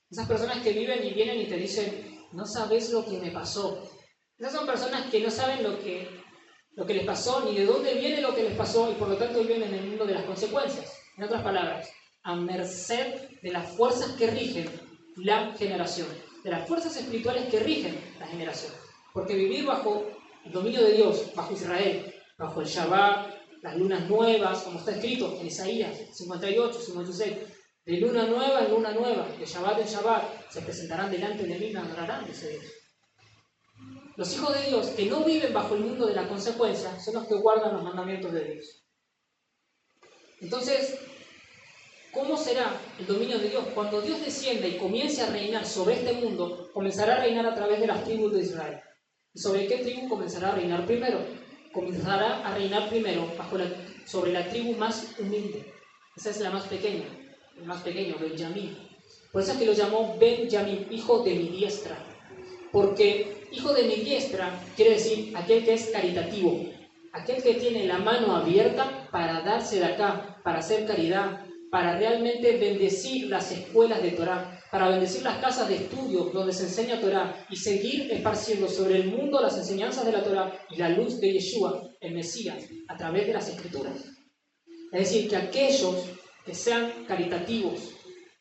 Esas personas que viven y vienen y te dicen, no sabes lo que me pasó. Esas son personas que no saben lo que les pasó, ni de dónde viene lo que les pasó, y por lo tanto viven en el mundo de las consecuencias. En otras palabras, a merced de las fuerzas que rigen la generación, de las fuerzas espirituales que rigen la generación. Porque vivir bajo el dominio de Dios, bajo Israel, bajo el Shabbat, las lunas nuevas, como está escrito en Isaías 58, 56, de luna nueva en luna nueva, de Shabbat en Shabbat, se presentarán delante de mí y me adorarán, dice Dios. Los hijos de Dios que no viven bajo el mundo de la consecuencia son los que guardan los mandamientos de Dios. Entonces, ¿cómo será el dominio de Dios? Cuando Dios descienda y comience a reinar sobre este mundo, comenzará a reinar a través de las tribus de Israel. ¿Y sobre qué tribu comenzará a reinar primero? Comenzará a reinar primero sobre la tribu más humilde. Esa es la más pequeña, el más pequeño, Benjamín. Por eso es que lo llamó Benjamín, hijo de mi diestra. Porque hijo de mi diestra quiere decir aquel que es caritativo, aquel que tiene la mano abierta para darse de acá, para hacer caridad, para realmente bendecir las escuelas de Torah, para bendecir las casas de estudio donde se enseña Torah y seguir esparciendo sobre el mundo las enseñanzas de la Torah y la luz de Yeshua, el Mesías, a través de las Escrituras. Es decir, que aquellos que sean caritativos,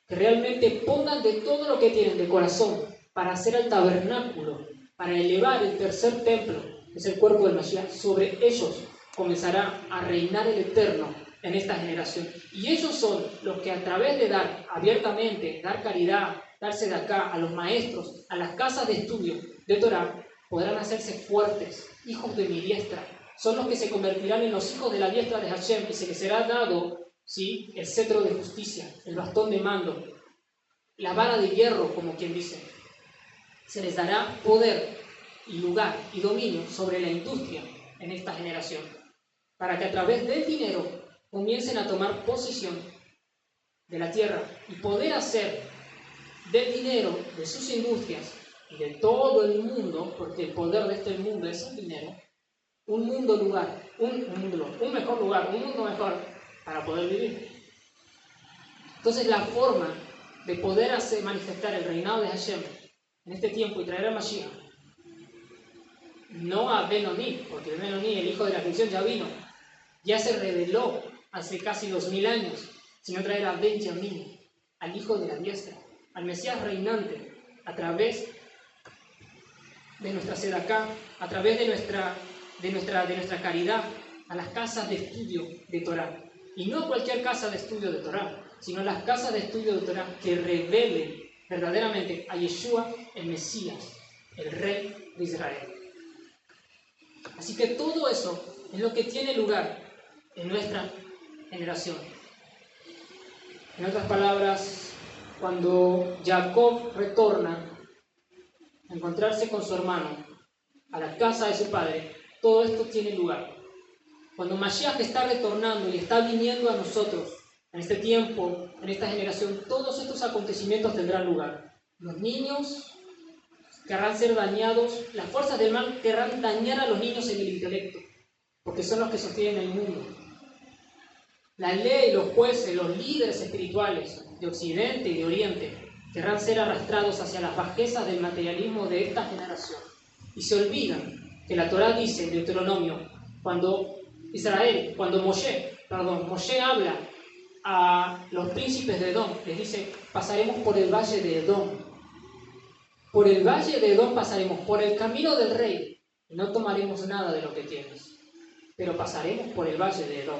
que realmente pongan de todo lo que tienen de corazón para hacer el tabernáculo, para elevar el tercer templo, que es el cuerpo del Mesías, sobre ellos comenzará a reinar el Eterno en esta generación. Y ellos son los que a través de dar abiertamente, dar caridad, darse de acá a los maestros, a las casas de estudio de Torah, podrán hacerse fuertes, hijos de mi diestra. Son los que se convertirán en los hijos de la diestra de Hashem y se les será dado, ¿sí?, el cetro de justicia, el bastón de mando, la vara de hierro, como quien dice. Se les dará poder y lugar y dominio sobre la industria en esta generación, para que a través del dinero comiencen a tomar posesión de la tierra y poder hacer del dinero, de sus industrias y de todo el mundo, porque el poder de este mundo es el dinero, un mundo mejor para poder vivir. Entonces la forma de poder hacer manifestar el reinado de Hashem en este tiempo y traer a Mashiach, no a Benoni, porque Benoni, el hijo de la aflicción, ya vino, ya se reveló hace casi 2000 años, sino traer a Benjamín, al hijo de la diestra, al Mesías reinante, a través de nuestra sedacá, a través de nuestra caridad, a las casas de estudio de Torah. Y no cualquier casa de estudio de Torah, sino las casas de estudio de Torah que revelen verdaderamente a Yeshua, el Mesías, el Rey de Israel. Así que todo eso es lo que tiene lugar en nuestra generación. En otras palabras, cuando Jacob retorna a encontrarse con su hermano a la casa de su padre, todo esto tiene lugar. Cuando Mashiach está retornando y está viniendo a nosotros, en este tiempo, en esta generación, todos estos acontecimientos tendrán lugar. Los niños querrán ser dañados, las fuerzas del mal querrán dañar a los niños en el intelecto, porque son los que sostienen el mundo. La ley, los jueces, los líderes espirituales de Occidente y de Oriente querrán ser arrastrados hacia las bajezas del materialismo de esta generación. Y se olvidan que la Torá dice en Deuteronomio, cuando Moshe habla a los príncipes de Edom, les dice, pasaremos por el valle de Edom. Por el valle de Edom pasaremos, por el camino del rey, y no tomaremos nada de lo que tienes, pero pasaremos por el valle de Edom.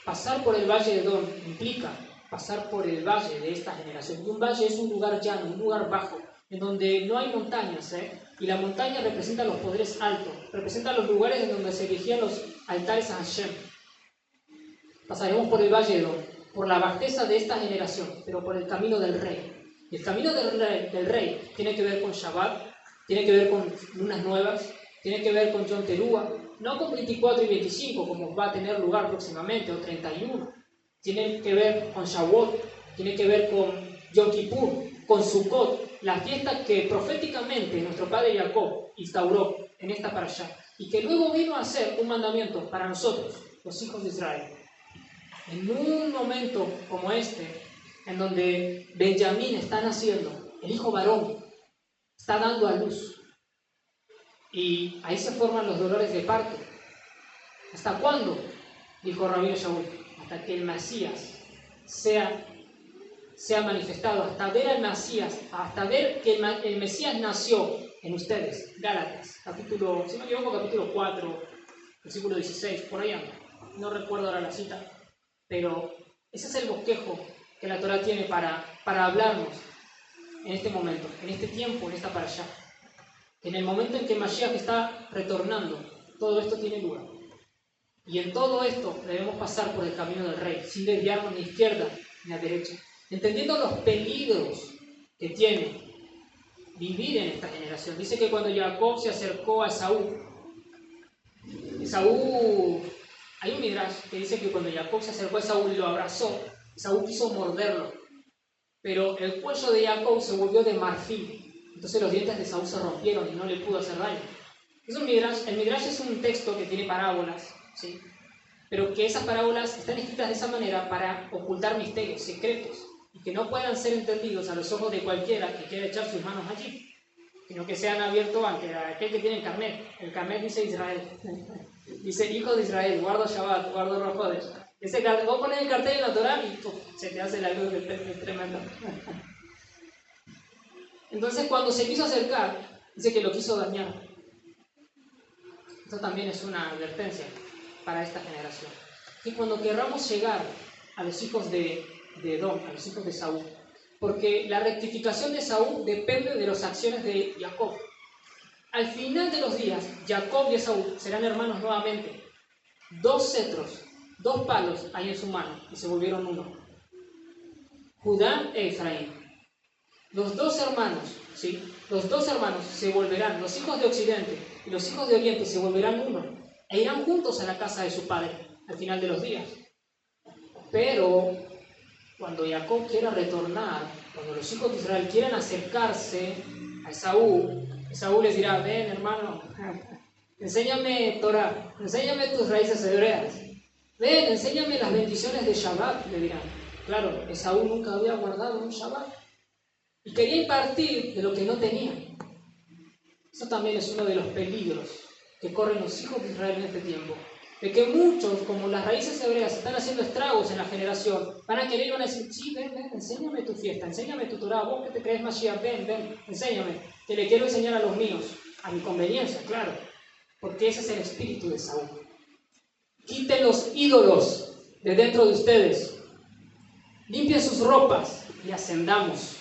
Pasar por el valle de Edom implica pasar por el valle de esta generación. Y un valle es un lugar llano, un lugar bajo, en donde no hay montañas, y la montaña representa los poderes altos, representa los lugares en donde se erigían los altares a Hashem. Pasaremos por el valle de Edom, por la bajeza de esta generación, pero por el camino del rey. Y el camino del rey tiene que ver con Shabbat, tiene que ver con lunas nuevas, tiene que ver con Yom Teruah, no con 24 y 25 como va a tener lugar próximamente, o 31. Tiene que ver con Shavuot, tiene que ver con Yom Kippur, con Sukkot, la fiesta que proféticamente nuestro padre Jacob instauró en esta parashá, y que luego vino a ser un mandamiento para nosotros, los hijos de Israel. En un momento como este, en donde Benjamín está naciendo, el hijo varón está dando a luz, y ahí se forman los dolores de parto. ¿Hasta cuándo? Dijo Rabino Shaul, hasta que el Mesías sea manifestado, hasta ver al Mesías, hasta ver que el Mesías nació en ustedes. Gálatas, capítulo, si no me equivoco, capítulo 4, versículo 16, por ahí anda. No recuerdo ahora la cita, pero ese es el bosquejo que la Torá tiene para hablarnos en este momento, en este tiempo, en esta parashá. En el momento en que Mashiach está retornando, todo esto tiene lugar. Y en todo esto debemos pasar por el camino del rey, sin desviarnos ni a izquierda ni a derecha, entendiendo los peligros que tiene vivir en esta generación. Dice que cuando Jacob se acercó a Esaú, hay un midrash que dice que cuando Jacob se acercó a Esaú y lo abrazó, Esaú quiso morderlo, pero el cuello de Jacob se volvió de marfil. Entonces los dientes de Esaú se rompieron y no le pudo hacer daño. Es un midrash. El midrash es un texto que tiene parábolas, ¿sí? Pero que esas parábolas están escritas de esa manera para ocultar misterios, secretos, y que no puedan ser entendidos a los ojos de cualquiera que quiera echar sus manos allí, sino que sean abiertos ante aquel que tiene el carnet. El carnet dice Israel, dice hijo de Israel, guardo Shabbat, guardo Rosh Hodesh. Vos pones el cartel en la Torah y se te hace la luz del tremendo. Entonces cuando se quiso acercar, dice que lo quiso dañar. Esto también es una advertencia para esta generación. Y cuando querramos llegar a los hijos de Edom, a los hijos de Esaú, porque la rectificación de Esaú depende de las acciones de Jacob. Al final de los días, Jacob y Esaú serán hermanos nuevamente. 2 cetros, 2 palos hay en su mano y se volvieron uno. Judá e Efraín. Los 2 hermanos, ¿sí? Los 2 hermanos se volverán, los hijos de Occidente y los hijos de Oriente se volverán uno e irán juntos a la casa de su padre al final de los días. Pero cuando Jacob quiera retornar, cuando los hijos de Israel quieran acercarse a Esaú, Esaú les dirá: ven hermano, enséñame Torah, enséñame tus raíces hebreas, ven, enséñame las bendiciones de Shabbat, le dirán. Claro, Esaú nunca había guardado un Shabbat y quería impartir de lo que no tenía. Eso también es uno de los peligros que corren los hijos de Israel en este tiempo, de que muchos, como las raíces hebreas, están haciendo estragos en la generación. Van a querer y van a decir: sí, ven, enséñame tu fiesta, enséñame tu Torah, vos que te crees Mashiach, ven, enséñame, que le quiero enseñar a los míos, a mi conveniencia, claro, porque ese es el espíritu de Saúl. Quiten los ídolos de dentro de ustedes, limpien sus ropas y ascendamos,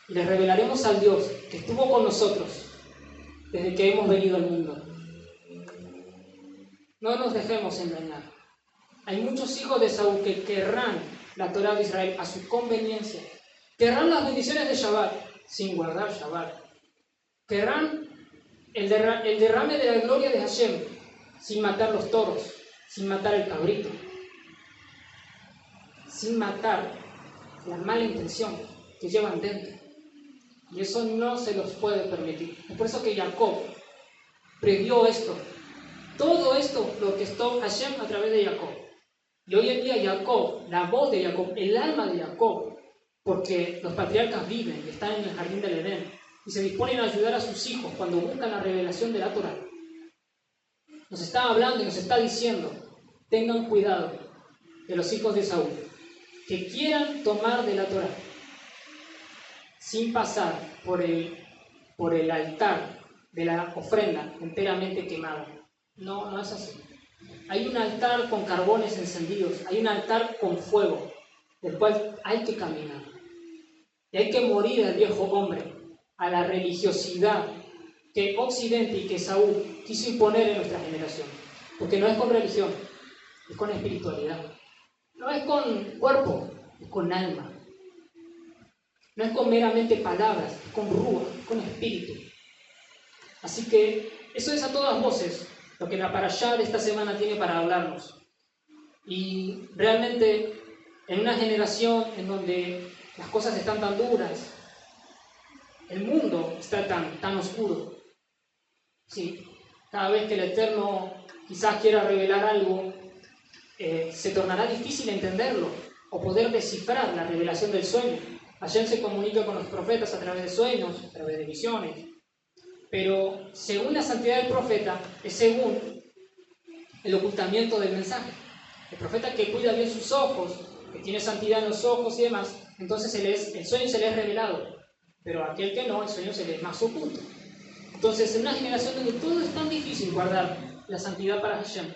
y les revelaremos al Dios que estuvo con nosotros desde que hemos venido al mundo. No nos dejemos engañar. Hay muchos hijos de Saúl que querrán la Torah de Israel a su conveniencia. Querrán las bendiciones de Shabbat sin guardar Shabbat. Querrán el derrame de la gloria de Hashem sin matar los toros, sin matar el cabrito, sin matar la mala intención que llevan dentro. Y eso no se los puede permitir. Es por eso que Jacob previó esto. Todo esto lo orquestó Hashem a través de Jacob. Y hoy en día Jacob, la voz de Jacob, el alma de Jacob, porque los patriarcas viven y están en el jardín del Edén y se disponen a ayudar a sus hijos cuando buscan la revelación de la Torá. Nos está hablando y nos está diciendo, tengan cuidado de los hijos de Saúl, que quieran tomar de la Torá sin pasar por el altar de la ofrenda enteramente quemada. No, no es así. Hay un altar con carbones encendidos, hay un altar con fuego, del cual hay que caminar. Y hay que morir al viejo hombre, a la religiosidad que Occidente y que Saúl quiso imponer en nuestra generación. Porque no es con religión, es con espiritualidad. No es con cuerpo, es con alma. No es con meramente palabras, es con rúa, es con espíritu. Así que eso es a todas voces lo que la parashá de esta semana tiene para hablarnos. Y realmente en una generación en donde las cosas están tan duras, el mundo está tan oscuro. Sí, cada vez que el Eterno quizás quiera revelar algo, se tornará difícil entenderlo o poder descifrar la revelación del sueño. Hashem se comunica con los profetas a través de sueños, a través de visiones, pero según la santidad del profeta es según el ocultamiento del mensaje. El profeta que cuida bien sus ojos, que tiene santidad en los ojos y demás, entonces el sueño se le es revelado, pero a aquel que no, el sueño se le es más oculto. Entonces, en una generación donde todo es tan difícil guardar la santidad para Hashem,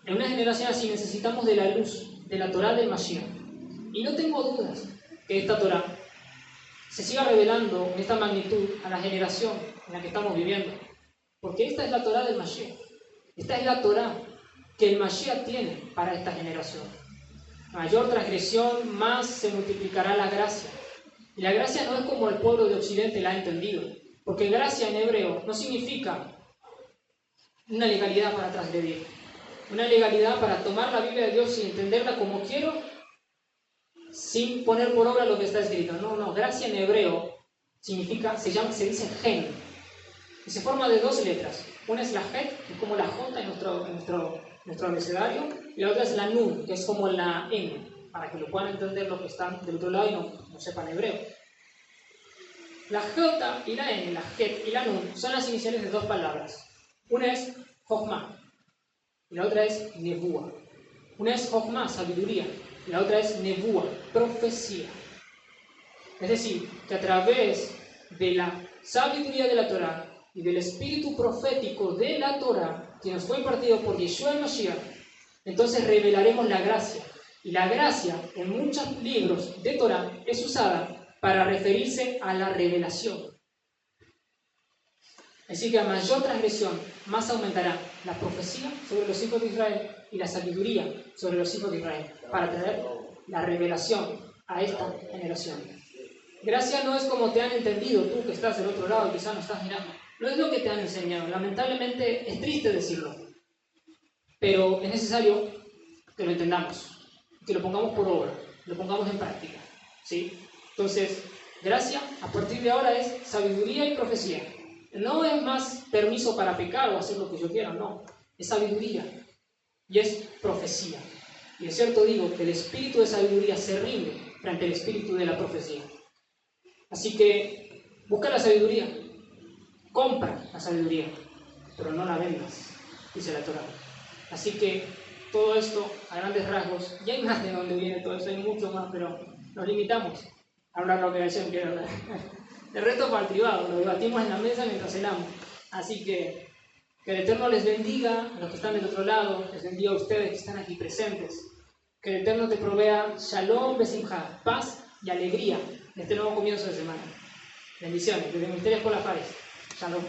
en una generación así necesitamos de la luz, de la Torá del Mashiach. Y no tengo dudas que esta Torá se siga revelando en esta magnitud a la generación en la que estamos viviendo. Porque esta es la Torá del Mashiach. Esta es la Torá que el Mashiach tiene para esta generación. Mayor transgresión, más se multiplicará la gracia. Y la gracia no es como el pueblo de Occidente la ha entendido. Porque gracia en hebreo no significa una legalidad para transgredir. Una legalidad para tomar la Biblia de Dios y entenderla como quiero, sin poner por obra lo que está escrito. No, gracia en hebreo significa, se dice gen, y se forma de dos letras. Una es la het, que es como la J en nuestro abecedario, y la otra es la nun, que es como la N, para que lo puedan entender los que están del otro lado y no sepan hebreo. La J y la N, la het y la nun, son las iniciales de dos palabras. Una es Jochma, y la otra es Nebuah. Una es Jochma, sabiduría, y la otra es Nebuah, profecía. Es decir, que a través de la sabiduría de la Torá y del espíritu profético de la Torá, que nos fue impartido por Yeshua el Mashiach, entonces revelaremos la gracia. Y la gracia, en muchos libros de Torá, es usada para referirse a la revelación. Así que a mayor transgresión, más aumentará la profecía sobre los hijos de Israel y la sabiduría sobre los hijos de Israel, para traer la revelación a esta generación. Gracia no es como te han entendido tú que estás del otro lado y quizás no estás mirando. No es lo que te han enseñado. Lamentablemente es triste decirlo, pero es necesario que lo entendamos, que lo pongamos por obra, lo pongamos en práctica, ¿sí? Entonces, gracia a partir de ahora es sabiduría y profecía. No es más permiso para pecar o hacer lo que yo quiera, no. Es sabiduría y es profecía. Y es cierto digo que el espíritu de sabiduría se rinde frente al espíritu de la profecía. Así que busca la sabiduría, compra la sabiduría, pero no la vendas, dice la Torá. Así que todo esto a grandes rasgos, y hay más de dónde viene todo eso, hay mucho más, pero nos limitamos a hablar lo que Hashem quiere hablar. El resto para el privado, lo debatimos en la mesa mientras cenamos. Así que el Eterno les bendiga a los que están del otro lado, les bendiga a ustedes que están aquí presentes. Que el Eterno te provea shalom, besimha, paz y alegría en este nuevo comienzo de semana. Bendiciones, desde Ministerios por la Paz. Shalom.